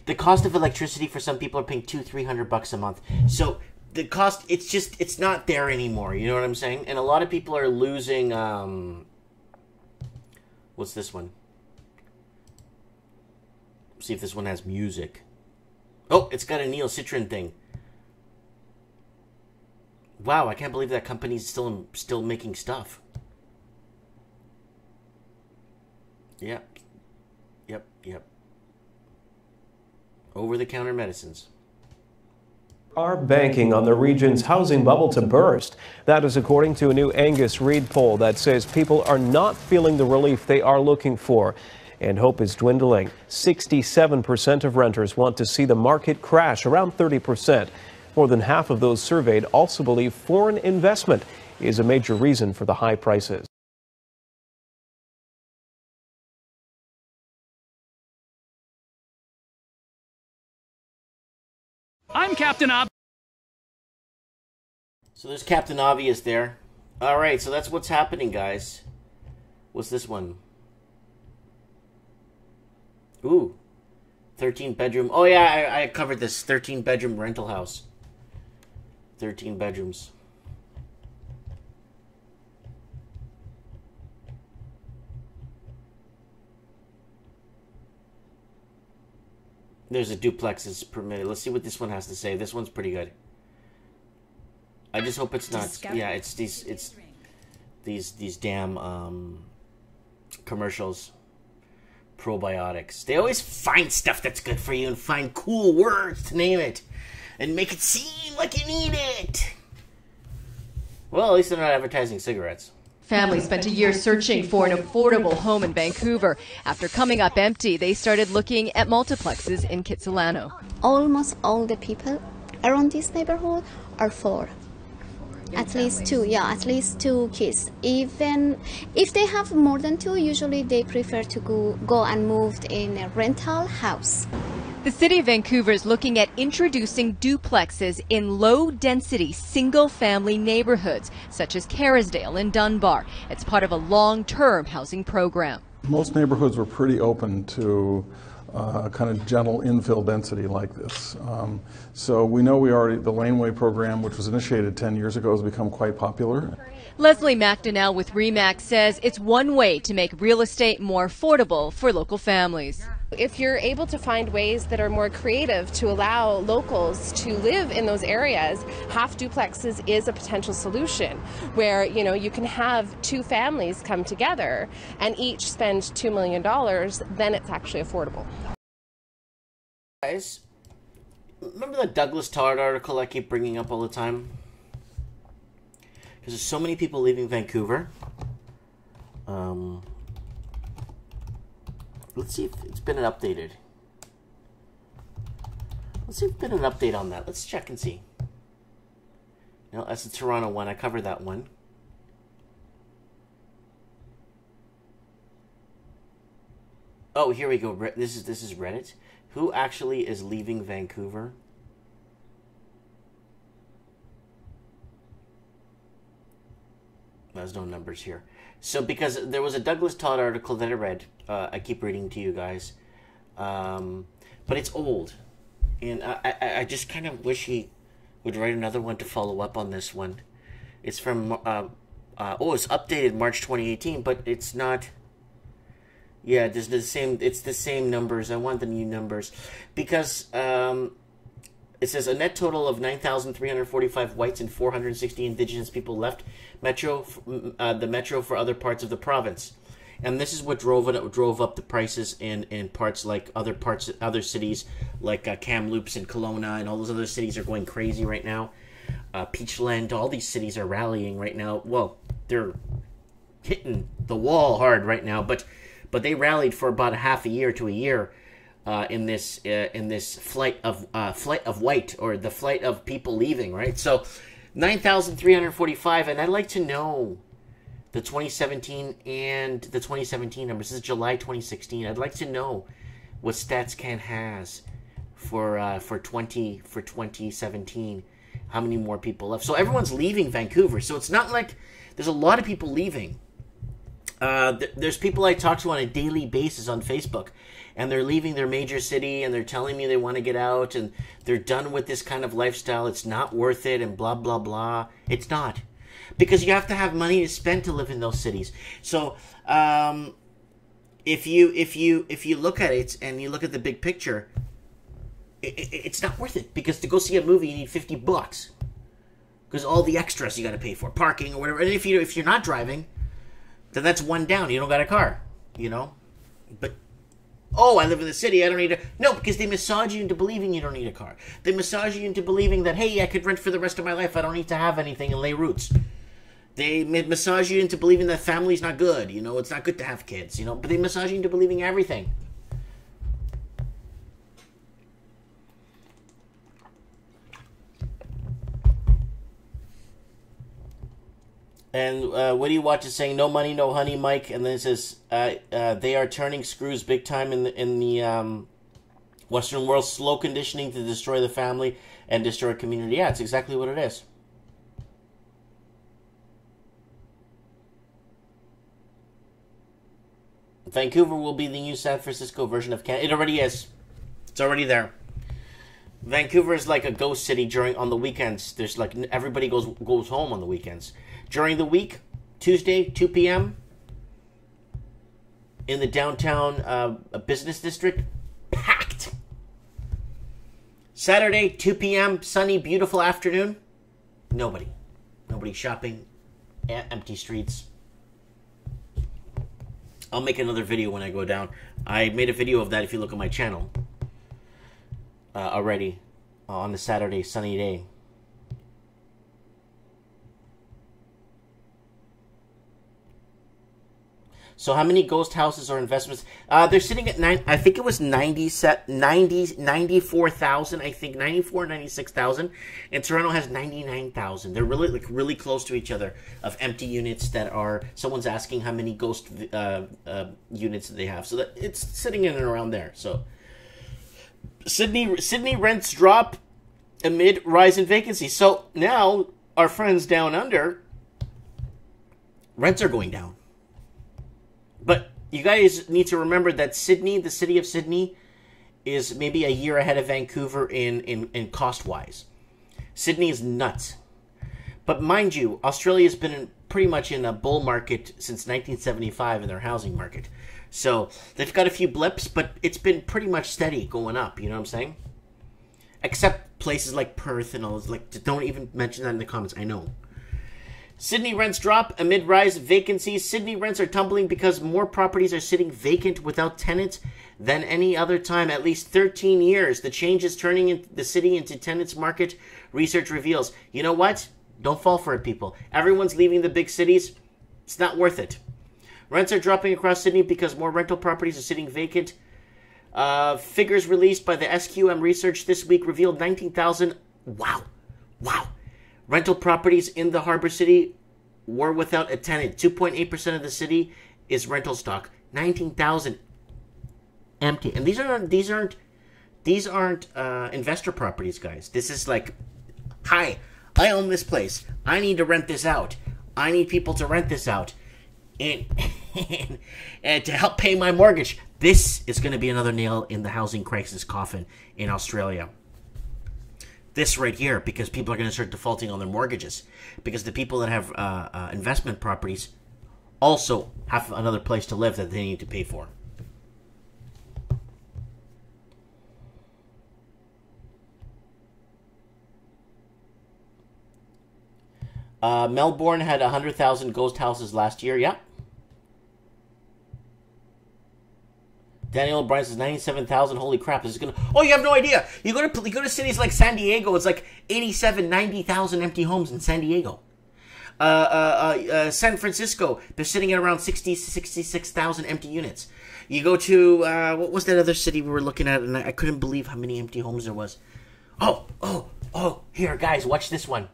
The cost of electricity for some people are paying $200-300 a month. So the cost, it's not there anymore. You know what I'm saying? And a lot of people are losing, what's this one? Let's see if this one has music. Oh, it's got a Neil Citron thing. Wow, I can't believe that company's still making stuff. Yep. Yep. Over-the-counter medicines Are banking on the region's housing bubble to burst. That is according to a new Angus Reid poll that says people are not feeling the relief they are looking for, and hope is dwindling. 67% of renters want to see the market crash, around 30%. More than half of those surveyed also believe foreign investment is a major reason for the high prices. I'm Captain Ob. So there's Captain Obvious there. Alright, so that's what's happening, guys. What's this one? Ooh. 13 bedroom. Oh yeah, I covered this. 13 bedroom rental house. 13 bedrooms. There's a duplexes permitted. Let's see what this one has to say. This one's pretty good. I just hope it's not. Yeah, it's these damn commercials. Probiotics. They always find stuff that's good for you and find cool words to name it and make it seem like you need it. Well, at least they're not advertising cigarettes. Families spent a year searching for an affordable home in Vancouver. After coming up empty, they started looking at multiplexes in Kitsilano. Almost all the people around this neighborhood are full. At least two kids. Even if they have more than two, usually they prefer to go and move in a rental house. The city of Vancouver is looking at introducing duplexes in low-density, single-family neighborhoods, such as Kerrisdale and Dunbar. It's part of a long-term housing program. Most neighborhoods were pretty open to kind of gentle infill density like this. So we know the laneway program, which was initiated 10 years ago, has become quite popular. Leslie McDonnell with RE/MAX says it's one way to make real estate more affordable for local families. If you're able to find ways that are more creative to allow locals to live in those areas, half duplexes is a potential solution where, you know, you can have two families come together and each spend $2 million, then it's actually affordable. Guys, remember that Douglas Todd article I keep bringing up all the time? Because there's so many people leaving Vancouver. Let's see if it's been updated. Let's see if there's been an update on that. Let's check and see. No, that's the Toronto one. I covered that one. Oh, here we go. This is Reddit. Who actually is leaving Vancouver? There's no numbers here. So because there was a Douglas Todd article that I read, I keep reading to you guys, but it's old, and I just kind of wish he would write another one to follow up on this one. It's from it's updated March 2018, but it's not. Yeah, it's the same numbers. I want the new numbers because it says a net total of 9,345 whites and 460 Indigenous people left the metro for other parts of the province, and this is what drove up the prices in parts like other cities like Kamloops and Kelowna, and all those other cities are going crazy right now. Peachland, all these cities are rallying right now. Well, they're hitting the wall hard right now, but they rallied for about a half a year to a year. In this flight of white, or the flight of people leaving, right? So 9,345, and I'd like to know the 2017 and the 2017 numbers. This is July 2016. I'd like to know what StatsCan has for 2017. How many more people left? So everyone's leaving Vancouver. So it's not like there's a lot of people leaving. There's people I talk to on a daily basis on Facebook, and they're leaving their major city, and they're telling me they want to get out, and they're done with this kind of lifestyle. It's not worth it, and blah blah blah. It's not, because you have to have money to spend to live in those cities. So if you look at it and you look at the big picture, it's not worth it, because to go see a movie you need $50. because all the extras you got to pay for, parking or whatever. And if you're not driving, then that's one down. You don't got a car, But oh, I live in the city. I don't need a... No, because they massage you into believing you don't need a car. They massage you into believing that, hey, I could rent for the rest of my life. I don't need to have anything and lay roots. They massage you into believing that family's not good. It's not good to have kids, But they massage you into believing everything. And what you watch is saying, no money, no honey, Mike. And then it says, they are turning screws big time in the Western world, slow conditioning to destroy the family and destroy a community. Yeah, it's exactly what it is. Vancouver will be the new San Francisco version of Canada. It already is. It's already there. Vancouver is like a ghost city on the weekends. There's like everybody goes home on the weekends. During the week, Tuesday, 2 p.m. in the downtown business district, packed. Saturday, 2 p.m., sunny, beautiful afternoon, nobody shopping, empty streets. I'll make another video when I go down. I made a video of that if you look at my channel already on the Saturday sunny day. So how many ghost houses or investments? They're sitting at I think it was 94,000. I think 94, 96,000. And Toronto has 99,000. They're really close to each other of empty units that are. Someone's asking how many ghost units they have. So that it's sitting in and around there. So Sydney rents drop amid rise in vacancy. So now our friends down under, rents are going down. But you guys need to remember that Sydney, the city of Sydney, is maybe a year ahead of Vancouver in cost-wise. Sydney is nuts. But mind you, Australia has been pretty much in a bull market since 1975 in their housing market. So they've got a few blips, but it's been pretty much steady going up, you know what I'm saying? Except places like Perth and all those, don't even mention that in the comments, I know. Sydney rents drop amid rise of vacancies. Sydney rents are tumbling because more properties are sitting vacant without tenants than any other time, at least 13 years. The change is turning the city into tenants market, research reveals. You know what? Don't fall for it, people. Everyone's leaving the big cities. It's not worth it. Rents are dropping across Sydney because more rental properties are sitting vacant. Figures released by the SQM research this week revealed 19,000. Wow. Rental properties in the harbor city were without a tenant. 2.8% of the city is rental stock. 19,000 empty. And these aren't investor properties, guys. This is like, hi, I own this place. I need to rent this out. I need people to rent this out, and to help pay my mortgage. This is going to be another nail in the housing crisis coffin in Australia. This right here, because people are going to start defaulting on their mortgages. Because the people that have investment properties also have another place to live that they need to pay for. Melbourne had 100,000 ghost houses last year. Yep. Daniel O'Brien says 97,000. Holy crap! This is gonna. Oh, you have no idea. You go to cities like San Diego. It's like 87, 90,000 empty homes in San Diego. San Francisco, they're sitting at around 66,000 empty units. You go to what was that other city we were looking at, and I couldn't believe how many empty homes there was. Oh! Here, guys, watch this one.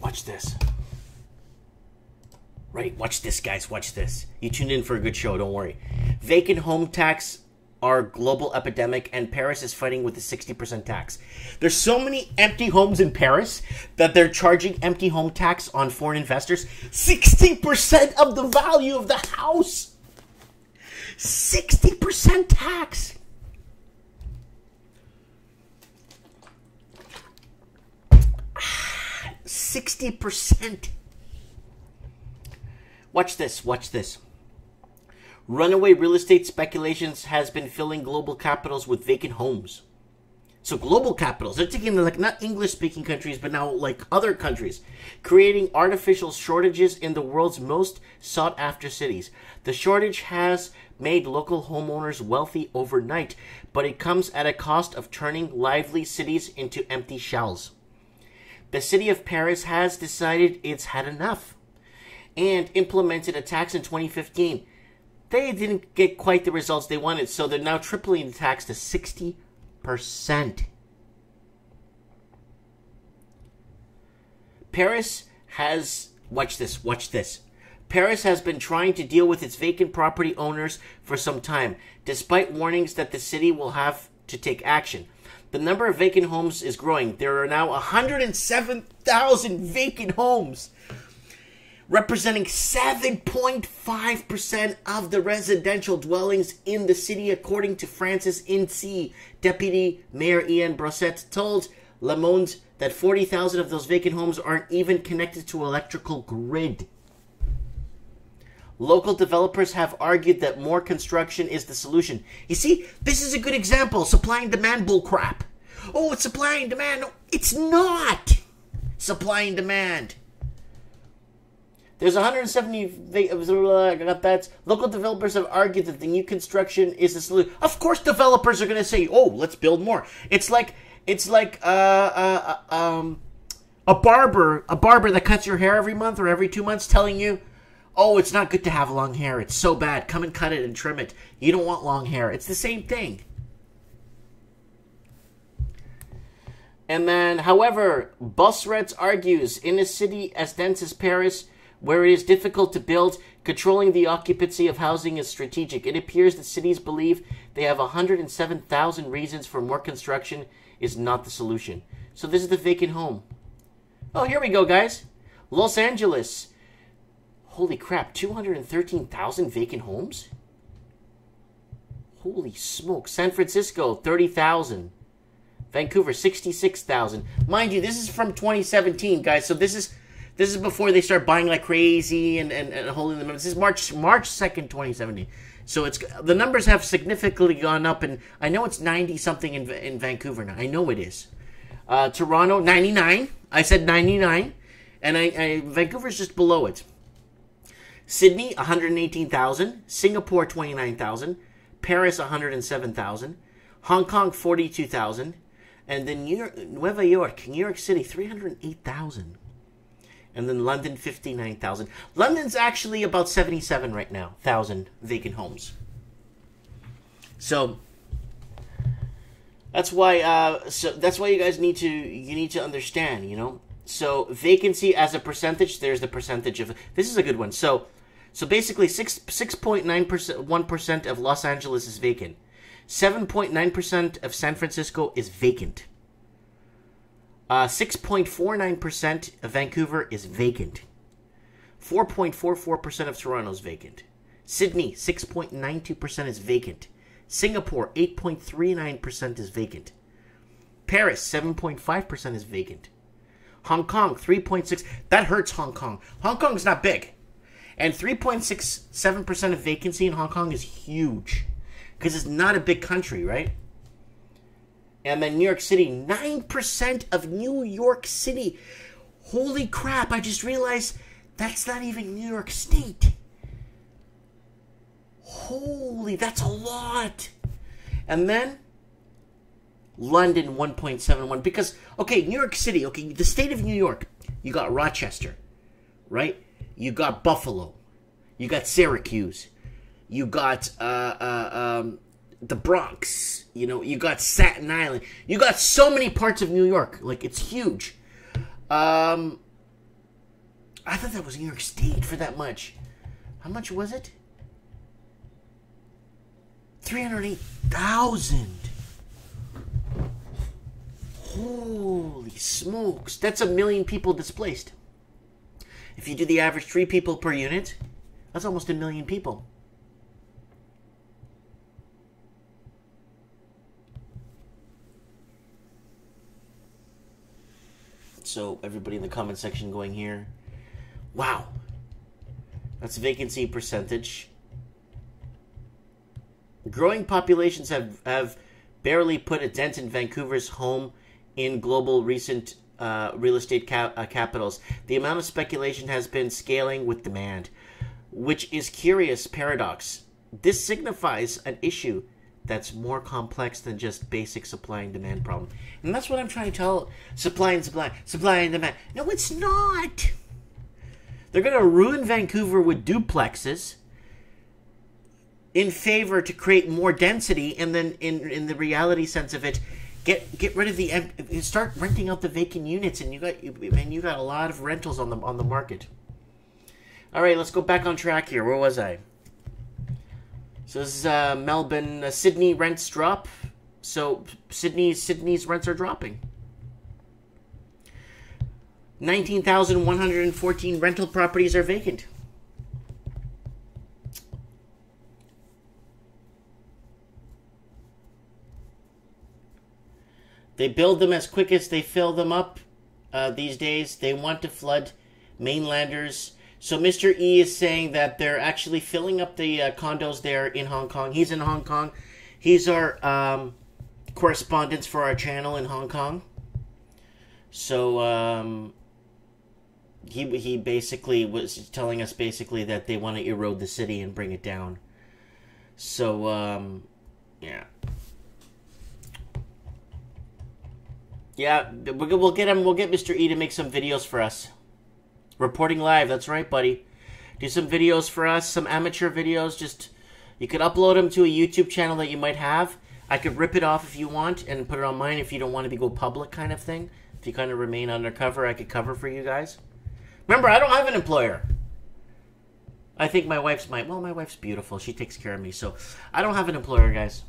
Watch this. Right, watch this, guys. Watch this. You tuned in for a good show, don't worry. Vacant home tax are global epidemic, and Paris is fighting with the 60% tax. There's so many empty homes in Paris that they're charging empty home tax on foreign investors. 60% of the value of the house. 60% tax. Ah, 60%. Watch this. Runaway real estate speculations has been filling global capitals with vacant homes. So global capitals, they're taking like not English-speaking countries, but now like other countries, creating artificial shortages in the world's most sought-after cities. The shortage has made local homeowners wealthy overnight, but it comes at a cost of turning lively cities into empty shells. The city of Paris has decided it's had enough and implemented a tax in 2015. They didn't get quite the results they wanted, so they're now tripling the tax to 60%. Paris has, watch this. Paris has been trying to deal with its vacant property owners for some time, despite warnings that the city will have to take action. The number of vacant homes is growing. There are now 107,000 vacant homes, representing 7.5% of the residential dwellings in the city, according to France's INSEE. Deputy Mayor Ian Brosset told Le Monde that 40,000 of those vacant homes aren't even connected to electrical grid. Local developers have argued that more construction is the solution. You see, this is a good example. Supply and demand bullcrap. Oh, it's supply and demand. No, it's not supply and demand. There's 170. Local developers have argued that the new construction is the solution. Of course, developers are going to say, "Oh, let's build more." It's like a barber that cuts your hair every month or every 2 months, telling you, "Oh, it's not good to have long hair. It's so bad. Come and cut it and trim it. You don't want long hair." It's the same thing. And then, however, Bossuet argues, in a city as dense as Paris, where it is difficult to build, controlling the occupancy of housing is strategic. It appears that cities believe they have 107,000 reasons for more construction is not the solution. So this is the vacant home. Oh, here we go, guys. Los Angeles. Holy crap, 213,000 vacant homes? Holy smoke. San Francisco, 30,000. Vancouver, 66,000. Mind you, this is from 2017, guys, so this is before they start buying like crazy and holding them. This is March 2nd, 2017. So it's the numbers have significantly gone up, and I know it's 90-something in Vancouver now. I know it is. Toronto, 99. I said 99, and Vancouver's just below it. Sydney, 118,000. Singapore, 29,000. Paris, 107,000. Hong Kong, 42,000. And then New York City, 308,000. And then London, 59,000. London's actually about 77 right now, 1,000 vacant homes. So that's why you guys need to understand, you know. So vacancy as a percentage, there's the percentage of, this is a good one. So basically 6.9% of Los Angeles is vacant. 7.9% of San Francisco is vacant. 6.49% of Vancouver is vacant. 4.44% of Toronto is vacant. Sydney, 6.92% is vacant. Singapore, 8.39% is vacant. Paris, 7.5% is vacant. Hong Kong, 3.6%. That hurts Hong Kong. Hong Kong's not big. And 3.67% of vacancy in Hong Kong is huge. Because it's not a big country, right? And then New York City, 9% of New York City. Holy crap, I just realized that's not even New York State. Holy, that's a lot. And then London, 1.71. Because, okay, New York City, okay, the state of New York, you got Rochester, right? You got Buffalo. You got Syracuse. You got the Bronx, you know, you got Staten Island. You got so many parts of New York. Like, it's huge. I thought that was New York State for that much. How much was it? 308,000. Holy smokes. That's 1 million people displaced. If you do the average 3 people per unit, that's almost 1 million people. So everybody in the comment section going here, wow, that's vacancy percentage. Growing populations have barely put a dent in Vancouver's home in global recent real estate capitals. The amount of speculation has been scaling with demand, which is curious paradox. This signifies an issue that's more complex than just basic supply and demand problem. And that's what I'm trying to tell. Supply and demand. No, it's not. They're going to ruin Vancouver with duplexes in favor to create more density, and then in the reality sense of it, get rid of start renting out the vacant units, and you got a lot of rentals on the market. All right, let's go back on track here. Where was I? So this is Melbourne, Sydney rents drop. So Sydney's rents are dropping. 19,114 rental properties are vacant. They build them as quick as they fill them up these days. They want to flood mainlanders. So Mr. E is saying that they're actually filling up the condos there in Hong Kong. He's in Hong Kong. He's our correspondent for our channel in Hong Kong. So he basically was telling us that they want to erode the city and bring it down. So yeah. Yeah, we'll get him. We'll get Mr. E to make some videos for us. Reporting live. That's right, buddy. Do some videos for us, some amateur videos. Just you could upload them to a YouTube channel that you might have. I could rip it off if you want and put it on mine if you don't want to go public, kind of thing. If you kind of remain undercover, I could cover for you guys. Remember, I don't have an employer. I think my wife's my wife's beautiful. She takes care of me, so I don't have an employer, guys.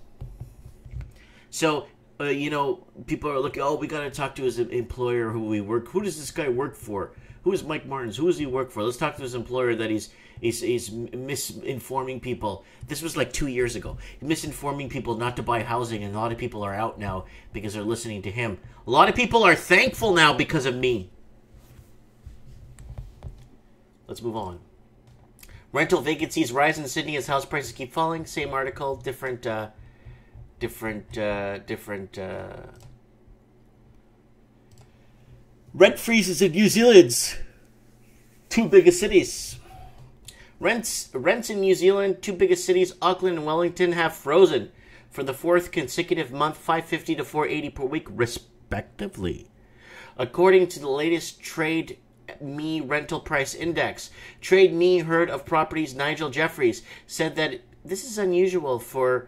So. You know, people are looking, oh, we got to talk to his employer who we work. Who does this guy work for? Who is Mike Martins? Who does he work for? Let's talk to his employer that he's misinforming people. This was like 2 years ago. Misinforming people not to buy housing, and a lot of people are out now because they're listening to him. A lot of people are thankful now because of me. Let's move on. Rental vacancies rise in Sydney as house prices keep falling. Same article, different rent freezes in New Zealand's two biggest cities. Rents in New Zealand, two biggest cities, Auckland and Wellington, have frozen for the fourth consecutive month, $550 to $480 per week, respectively, according to the latest Trade Me Rental Price Index. Trade Me heard of properties. Nigel Jeffries said that this is unusual for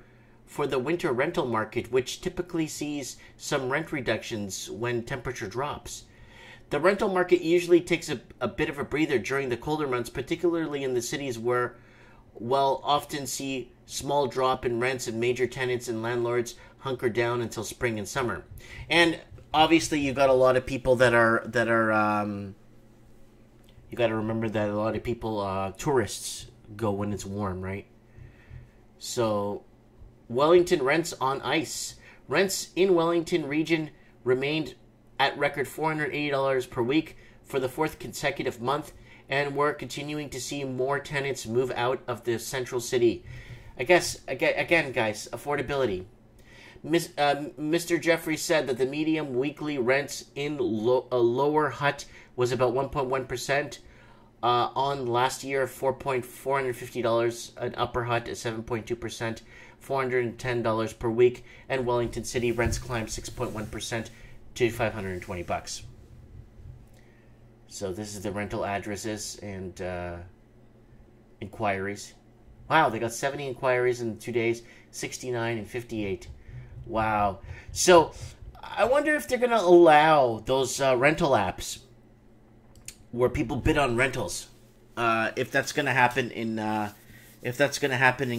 the winter rental market, which typically sees some rent reductions when temperature drops. The rental market usually takes a bit of a breather during the colder months, particularly in the cities where we'll often see small drop in rents, and major tenants and landlords hunker down until spring and summer. And obviously you got a lot of people that are you got to remember that a lot of people, tourists, go when it's warm, right? So Wellington rents on ice. Rents in Wellington region remained at record $480 per week for the fourth consecutive month, and we're continuing to see more tenants move out of the central city. I guess, again, guys, affordability. Mr. Jeffrey said that the median weekly rents in a lower Hutt was about 1.1%. On last year, $450, an upper Hutt at 7.2%, $410 per week, and Wellington City rents climbed 6.1% to $520. So this is the rental addresses and inquiries. Wow, they got 70 inquiries in 2 days, 69 and 58. Wow. So I wonder if they're going to allow those rental apps where people bid on rentals. If that's going to happen in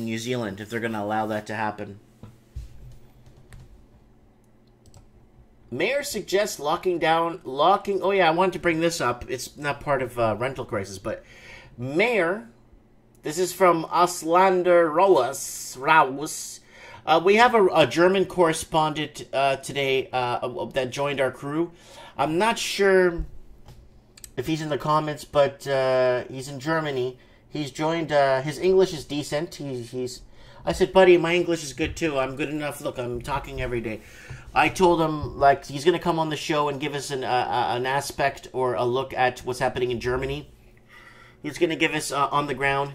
New Zealand, if they're going to allow that to happen. Mayor suggests locking. Oh yeah, I wanted to bring this up. It's not part of rental crisis, but Mayor. This is from Auslander Raus. We have a German correspondent today that joined our crew. I'm not sure if he's in the comments, but he's in Germany. He's joined. His English is decent. He's I said, buddy, my English is good too. I'm good enough. Look, I'm talking every day. I told him, like, he's going to come on the show and give us an aspect or a look at what's happening in Germany. He's going to give us on-the-ground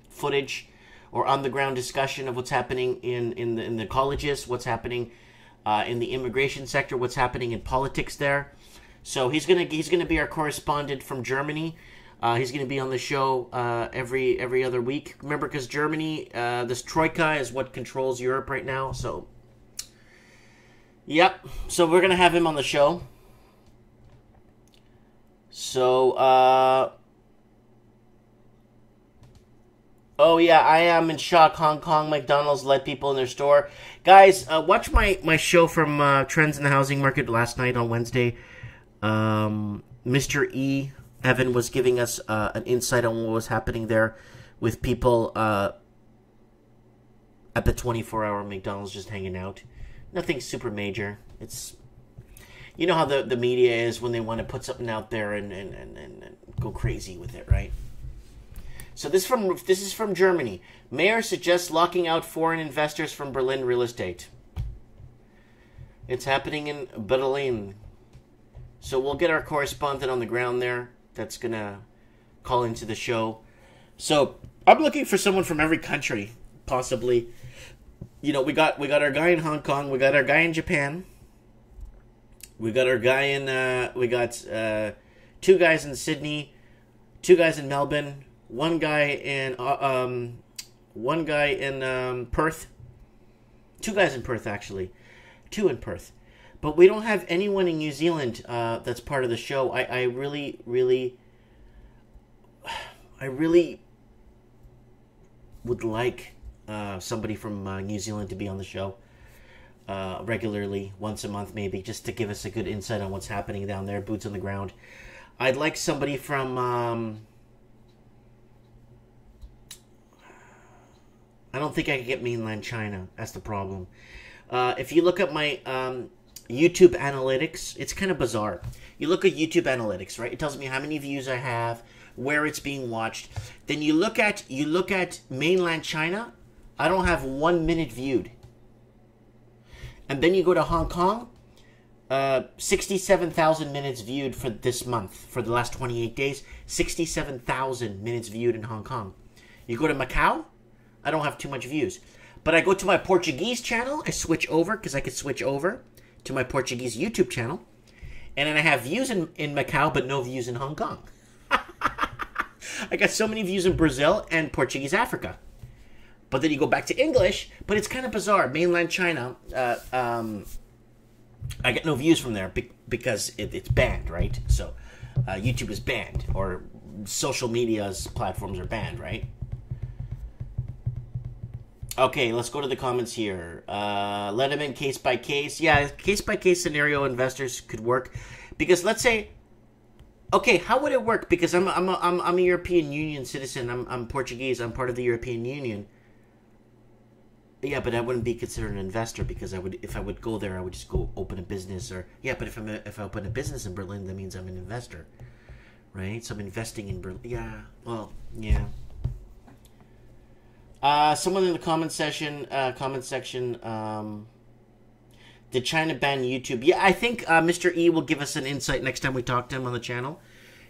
footage or on-the-ground discussion of what's happening in the colleges, what's happening in the immigration sector, what's happening in politics there. So he's gonna be our correspondent from Germany. He's gonna be on the show every other week. Remember, because Germany, this Troika is what controls Europe right now. So, yep. So we're gonna have him on the show. So, oh yeah, I am in shock. Hong Kong McDonald's let people in their store. Guys, watch my show from Trends in the Housing Market last night on Wednesday. Mr. E. Evan was giving us an insight on what was happening there with people at the 24-hour McDonald's just hanging out. Nothing super major. It's, you know how the media is when they want to put something out there and go crazy with it, right? So this is from Germany. Mayor suggests locking out foreign investors from Berlin real estate. It's happening in Berlin. So we'll get our correspondent on the ground there that's going to call into the show. So I'm looking for someone from every country, possibly. You know, we got our guy in Hong Kong. We got our guy in Japan. We got our guy in... we got 2 guys in Sydney, 2 guys in Melbourne, one guy in Perth. 2 guys in Perth, actually. 2 in Perth. But we don't have anyone in New Zealand that's part of the show. I really would like somebody from New Zealand to be on the show regularly, once a month maybe, just to give us a good insight on what's happening down there, boots on the ground. I'd like somebody from... I don't think I can get mainland China. That's the problem. If you look at my... YouTube analytics, it's kind of bizarre. You look at YouTube analytics, right? It tells me how many views I have, where it's being watched. Then you look at mainland China, I don't have 1 minute viewed. And then you go to Hong Kong, 67,000 minutes viewed for this month, for the last 28 days. 67,000 minutes viewed in Hong Kong. You go to Macau, I don't have too much views. But I go to my Portuguese channel, I switch over, because I could switch over to my Portuguese YouTube channel, and then I have views in Macau, but no views in Hong Kong. I got so many views in Brazil and Portuguese Africa. But then you go back to English, but it's kind of bizarre. Mainland China, I get no views from there because it's banned, right? So YouTube is banned, or social media's platforms are banned, right? Okay, let's go to the comments here. Let them in case by case. Yeah, case by case scenario investors could work, because let's say, okay, how would it work? Because I'm a European Union citizen. I'm Portuguese. I'm part of the European Union. Yeah, but I wouldn't be considered an investor, because if I would go there, I would just go open a business, or yeah. But if I open a business in Berlin, that means I'm an investor, right? So I'm investing in Berlin. Yeah. Well, yeah. Someone in the comment section, did China ban YouTube? Yeah, I think Mr. E will give us an insight next time we talk to him on the channel.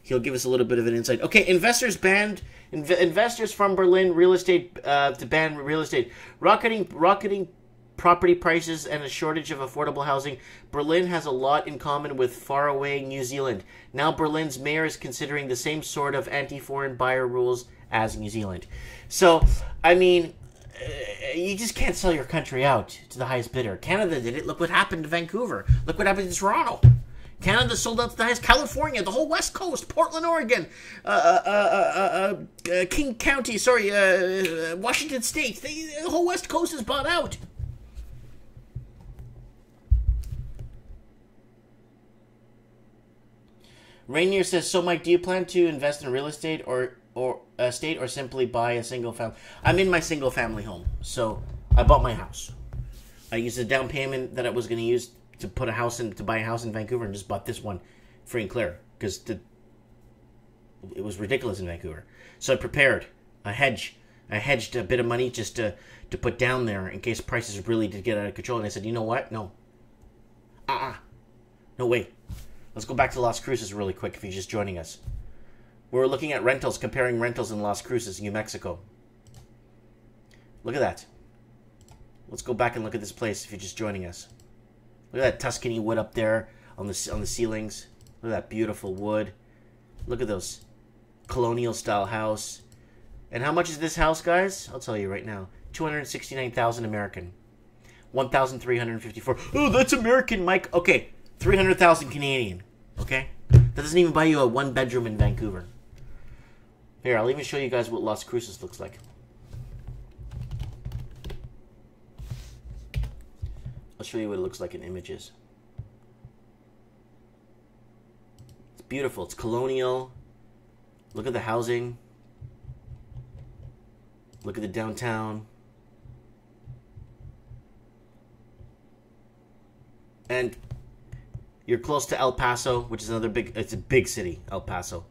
He'll give us a little bit of an insight. Okay, investors banned. Investors from Berlin real estate to ban real estate. Rocketing property prices and a shortage of affordable housing. Berlin has a lot in common with faraway New Zealand. Now Berlin's mayor is considering the same sort of anti-foreign buyer rules as New Zealand. So, I mean, you just can't sell your country out to the highest bidder. Canada did it. Look what happened to Vancouver. Look what happened to Toronto. Canada sold out to the highest. California, the whole West Coast, Portland, Oregon, King County, Washington State. The whole West Coast is bought out. Rainier says, so Mike, do you plan to invest in real estate or simply buy a single family? I'm in my single family home, so I bought my house. I used the down payment that I was going to use to buy a house in Vancouver, and just bought this one free and clear because it was ridiculous in Vancouver. So I prepared a hedge I hedged a bit of money just to put down there in case prices really did get out of control. And I said, you know what? No. No way. Let's go back to Las Cruces really quick if you're just joining us. We're looking at rentals, comparing rentals in Las Cruces, New Mexico. Look at that. Let's go back and look at this place if you're just joining us. Look at that Tuscany wood up there on the ceilings. Look at that beautiful wood. Look at those colonial style house. And how much is this house, guys? I'll tell you right now. 269,000 American. 1,354. Oh, that's American, Mike. Okay, 300,000 Canadian. Okay? That doesn't even buy you a 1-bedroom in Vancouver. Here, I'll even show you guys what Las Cruces looks like. I'll show you what it looks like in images. It's beautiful. It's colonial. Look at the housing. Look at the downtown. And you're close to El Paso, which is another big, it's a big city, El Paso.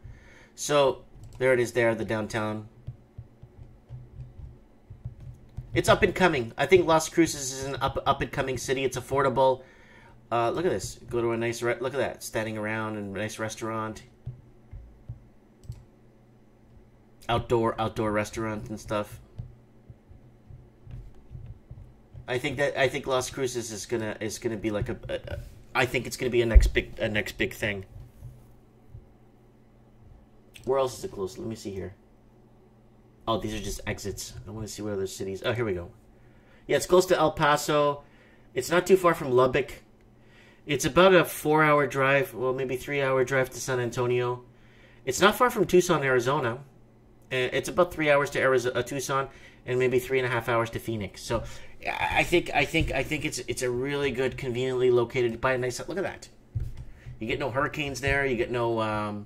So, there it is there, the downtown. It's up and coming. I think Las Cruces is an up and coming city. It's affordable. Look at this. Go to a nice, look at that. Standing around in a nice restaurant. Outdoor restaurant and stuff. I think Las Cruces is gonna be like I think it's gonna be a next big thing. Where else is it close? Let me see here. Oh, these are just exits. I want to see what other cities. Oh, here we go. Yeah, it's close to El Paso. It's not too far from Lubbock. It's about a 4-hour drive, well, maybe 3-hour drive to San Antonio. It's not far from Tucson, Arizona. It's about 3 hours to Tucson, and maybe 3.5 hours to Phoenix. So, I think it's a really good, conveniently located by a nice. Look at that. You get no hurricanes there. You get no.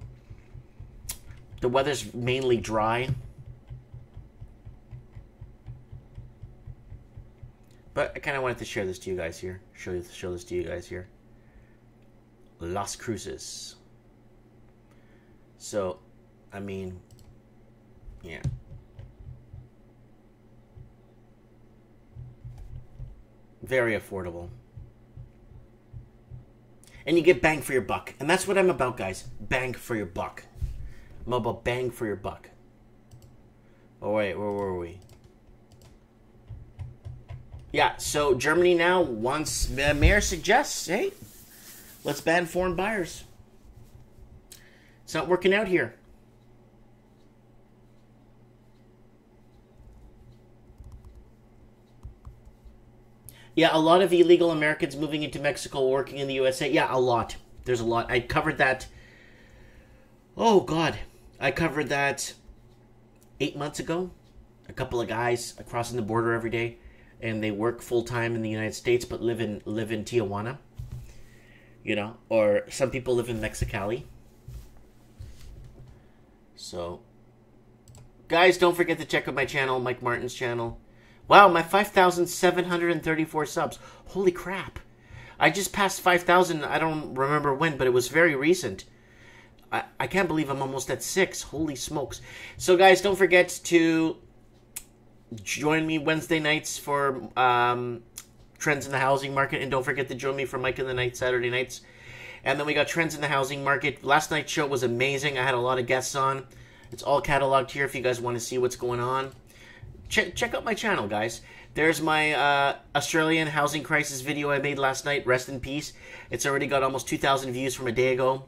The weather's mainly dry. But I kind of wanted to share this to you guys here. Show this to you guys here. Las Cruces. So, I mean, yeah. Very affordable. And you get bang for your buck. And that's what I'm about, guys. Bang for your buck. I'm about bang for your buck. Oh, wait, where were we? Yeah, so Germany now wants, the mayor suggests, hey, let's ban foreign buyers. It's not working out here. Yeah, a lot of illegal Americans moving into Mexico, working in the USA. Yeah, a lot. There's a lot. I covered that. Oh, God. I covered that 8 months ago. A couple of guys crossing the border every day. And they work full-time in the United States, but live in Tijuana. You know, or some people live in Mexicali. So, guys, don't forget to check out my channel, Mike Martin's channel. Wow, my 5,734 subs. Holy crap. I just passed 5,000, I don't remember when, but it was very recent. I can't believe I'm almost at 6. Holy smokes. So, guys, don't forget to join me Wednesday nights for Trends in the Housing Market. And don't forget to join me for Mike in the Night Saturday nights. And then we got Trends in the Housing Market. Last night's show was amazing. I had a lot of guests on. It's all cataloged here if you guys want to see what's going on. Check out my channel, guys. There's my Australian housing crisis video I made last night. Rest in peace. It's already got almost 2,000 views from a day ago.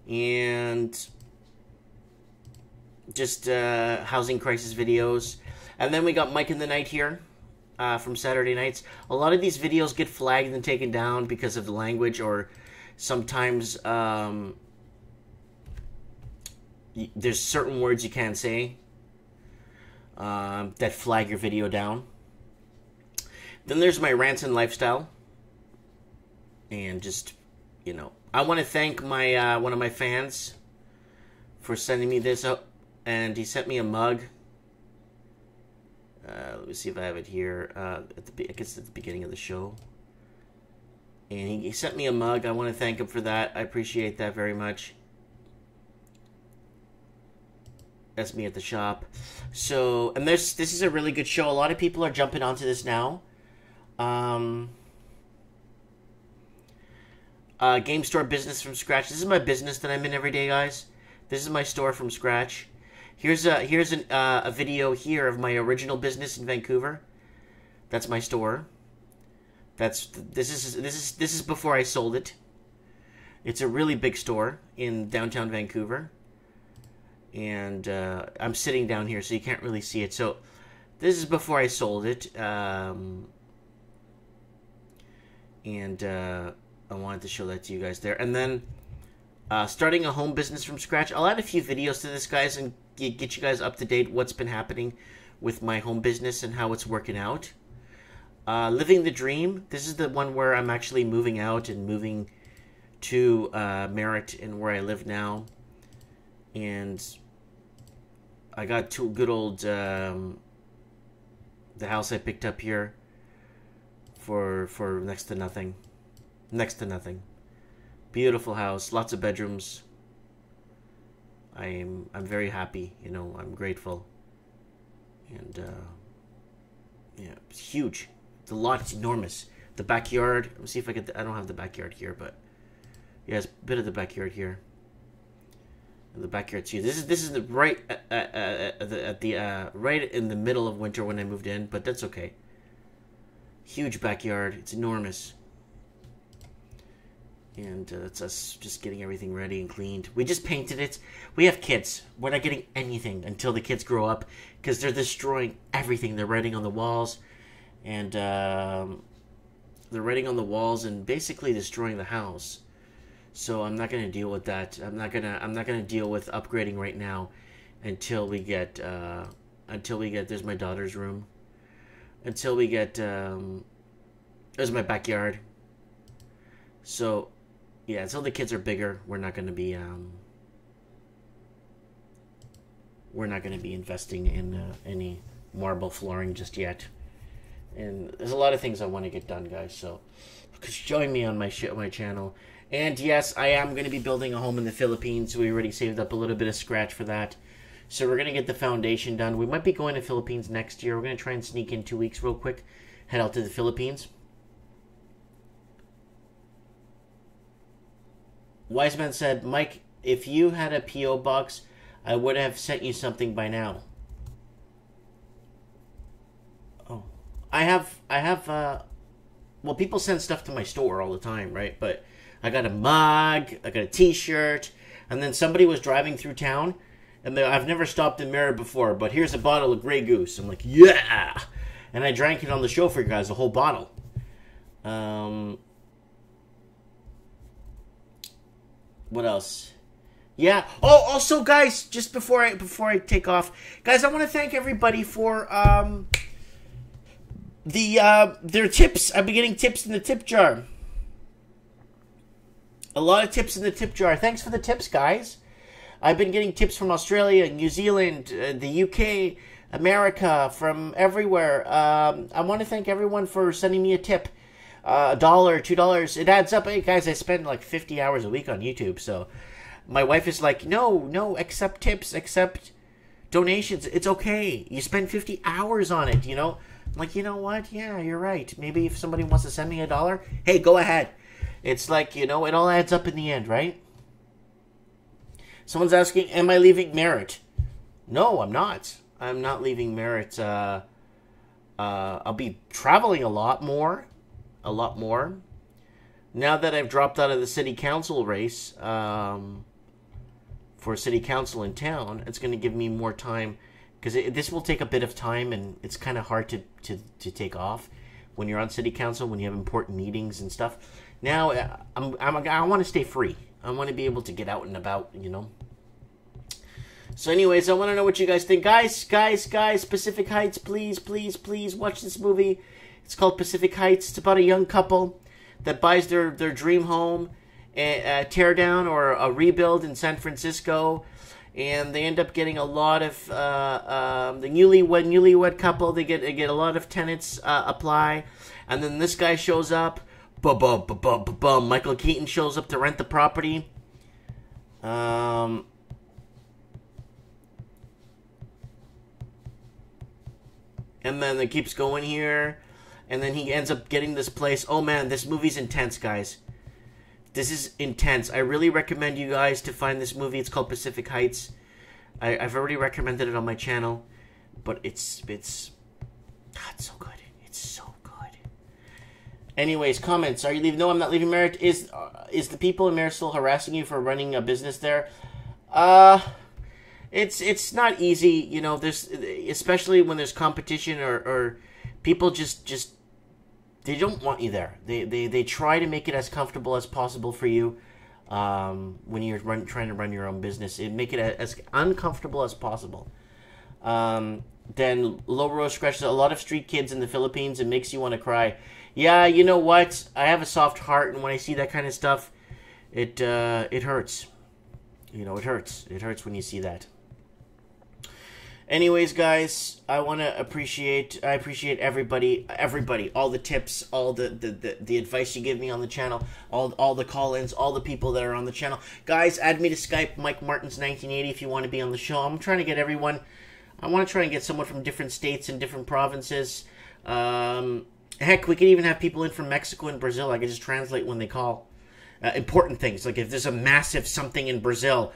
And just housing crisis videos. And then we got Mike in the Night here from Saturday nights. A lot of these videos get flagged and taken down because of the language, or sometimes there's certain words you can't say that flag your video down. Then there's my rants and lifestyle. And just, you know, I want to thank my one of my fans for sending me this up. And he sent me a mug. Let me see if I have it here. I guess at the beginning of the show. And he sent me a mug. I want to thank him for that. I appreciate that very much. That's me at the shop. So, and this is a really good show. A lot of people are jumping onto this now. Game store business from scratch. This is my business that I'm in every day, guys. This is my store from scratch. Here's a video here of my original business in Vancouver. That's my store. This is before I sold it. It's a really big store in downtown Vancouver. And I'm sitting down here, so you can't really see it. So this is before I sold it. I wanted to show that to you guys there. And then starting a home business from scratch. I'll add a few videos to this, guys, and get you guys up to date what's been happening with my home business and how it's working out. Living the dream. This is the one where I'm actually moving out and moving to Merritt and where I live now. And I got two good old the house I picked up here for next to nothing. Next to nothing. Beautiful house, lots of bedrooms. I'm very happy, you know, I'm grateful. And yeah, it's huge. The lot's enormous. The backyard, let me see if I get I don't have the backyard here, but yeah, it's a bit of the backyard here. And the backyard's huge. This is the right right in the middle of winter when I moved in, but that's okay. Huge backyard. It's enormous. And it's us just getting everything ready and cleaned. We just painted it. We have kids. We're not getting anything until the kids grow up because they're destroying everything. They're writing on the walls, and they're writing on the walls and basically destroying the house. So I'm not gonna deal with that. I'm not gonna deal with upgrading right now until we get there's my daughter's room. Until we get there's my backyard. So yeah, until the kids are bigger, we're not gonna be investing in any marble flooring just yet. And there's a lot of things I want to get done, guys. So join me on my channel. And yes, I am going to be building a home in the Philippines. We already saved up a little bit of scratch for that. So we're going to get the foundation done. We might be going to the Philippines next year. We're going to try and sneak in 2 weeks real quick. Head out to the Philippines. Wiseman said, Mike, if you had a P.O. box, I would have sent you something by now. Oh. I have, well, people send stuff to my store all the time, right? But I got a mug, I got a t-shirt, and then somebody was driving through town, and I've never stopped in Merritt before, but here's a bottle of Grey Goose. I'm like, yeah! And I drank it on the show for you guys, the whole bottle. What else? Yeah. Oh, also, guys, just before I take off, guys, I want to thank everybody for their tips. I've been getting tips in the tip jar. A lot of tips in the tip jar. Thanks for the tips, guys. I've been getting tips from Australia, New Zealand, the UK, America, from everywhere. I want to thank everyone for sending me a tip. $1, $2. It adds up. Hey, guys, I spend like 50 hours a week on YouTube, so my wife is like, no, accept tips, accept donations. It's okay. You spend 50 hours on it, you know? I'm like, you know what? Yeah, you're right. Maybe if somebody wants to send me $1, hey, go ahead. It's like, you know, it all adds up in the end, right? Someone's asking, am I leaving Merritt? No, I'm not. I'm not leaving Merritt. I'll be traveling a lot more. Now that I've dropped out of the city council race for city council in town, it's going to give me more time, because this will take a bit of time, and it's kind of hard to take off when you're on city council, when you have important meetings and stuff. Now I want to stay free. I want to be able to get out and about, you know. So anyways, I want to know what you guys think. Guys, Pacific Heights, please watch this movie. It's called Pacific Heights. It's about a young couple that buys their dream home, a tear down or a rebuild in San Francisco, and they end up getting a lot of the newlywed couple. They get a lot of tenants apply, and then this guy shows up. Michael Keaton shows up to rent the property. and then it keeps going here, and then he ends up getting this place. Oh man, this movie's intense, guys. This is intense. I really recommend you guys to find this movie. It's called Pacific Heights. I've already recommended it on my channel, but it's so good. It's so good. Anyways, comments. Are you leaving? No, I'm not leaving Merritt. Is the people in Merritt still harassing you for running a business there? It's not easy, you know. There's, especially when there's competition or people just they don't want you there. They try to make it as comfortable as possible for you. When you're trying to run your own business, make it as uncomfortable as possible. Then Low Rose scratches a lot of street kids in the Philippines. It makes you want to cry. Yeah, you know what? I have a soft heart, and when I see that kind of stuff, it hurts. You know, it hurts. It hurts when you see that. Anyways, guys, I appreciate everybody, all the tips, all the advice you give me on the channel, all the call-ins, all the people that are on the channel. Guys, add me to Skype, Mike Martins 1980, if you want to be on the show. I'm trying to get everyone. I want to try and get someone from different states and different provinces. Heck, we could even have people in from Mexico and Brazil. I could just translate when they call. Important things, like if there's a massive something in Brazil,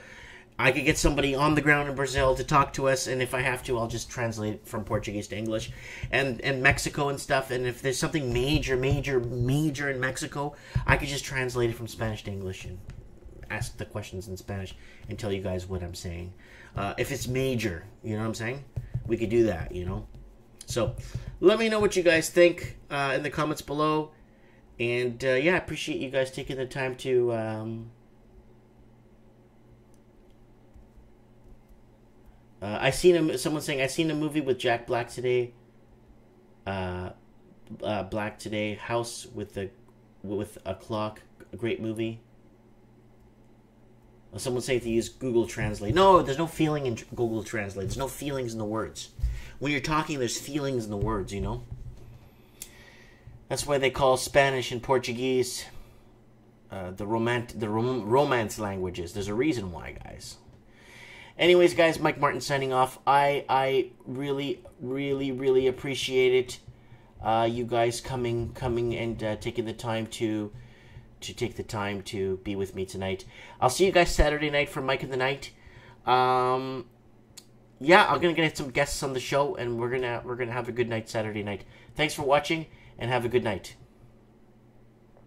I could get somebody on the ground in Brazil to talk to us, and if I have to, I'll just translate it from Portuguese to English. And Mexico and stuff, and if there's something major in Mexico, I could just translate it from Spanish to English and ask the questions in Spanish and tell you guys what I'm saying. If it's major, you know what I'm saying? We could do that, you know? So, let me know what you guys think in the comments below. And, yeah, I appreciate you guys taking the time to... someone saying, I seen a movie with Jack Black today. Black today. House with a clock. A great movie. Someone saying to use Google Translate. No, there's no feeling in Google Translate. There's no feelings in the words. When you're talking, there's feelings in the words, you know? That's why they call Spanish and Portuguese the romance languages. There's a reason why, guys. Anyways, guys, Mike Martin signing off. I really, really, really appreciate it. You guys coming and taking the time to be with me tonight. I'll see you guys Saturday night for Mike in the Night. Yeah, I'm gonna get some guests on the show, and we're gonna have a good night Saturday night. Thanks for watching, and have a good night.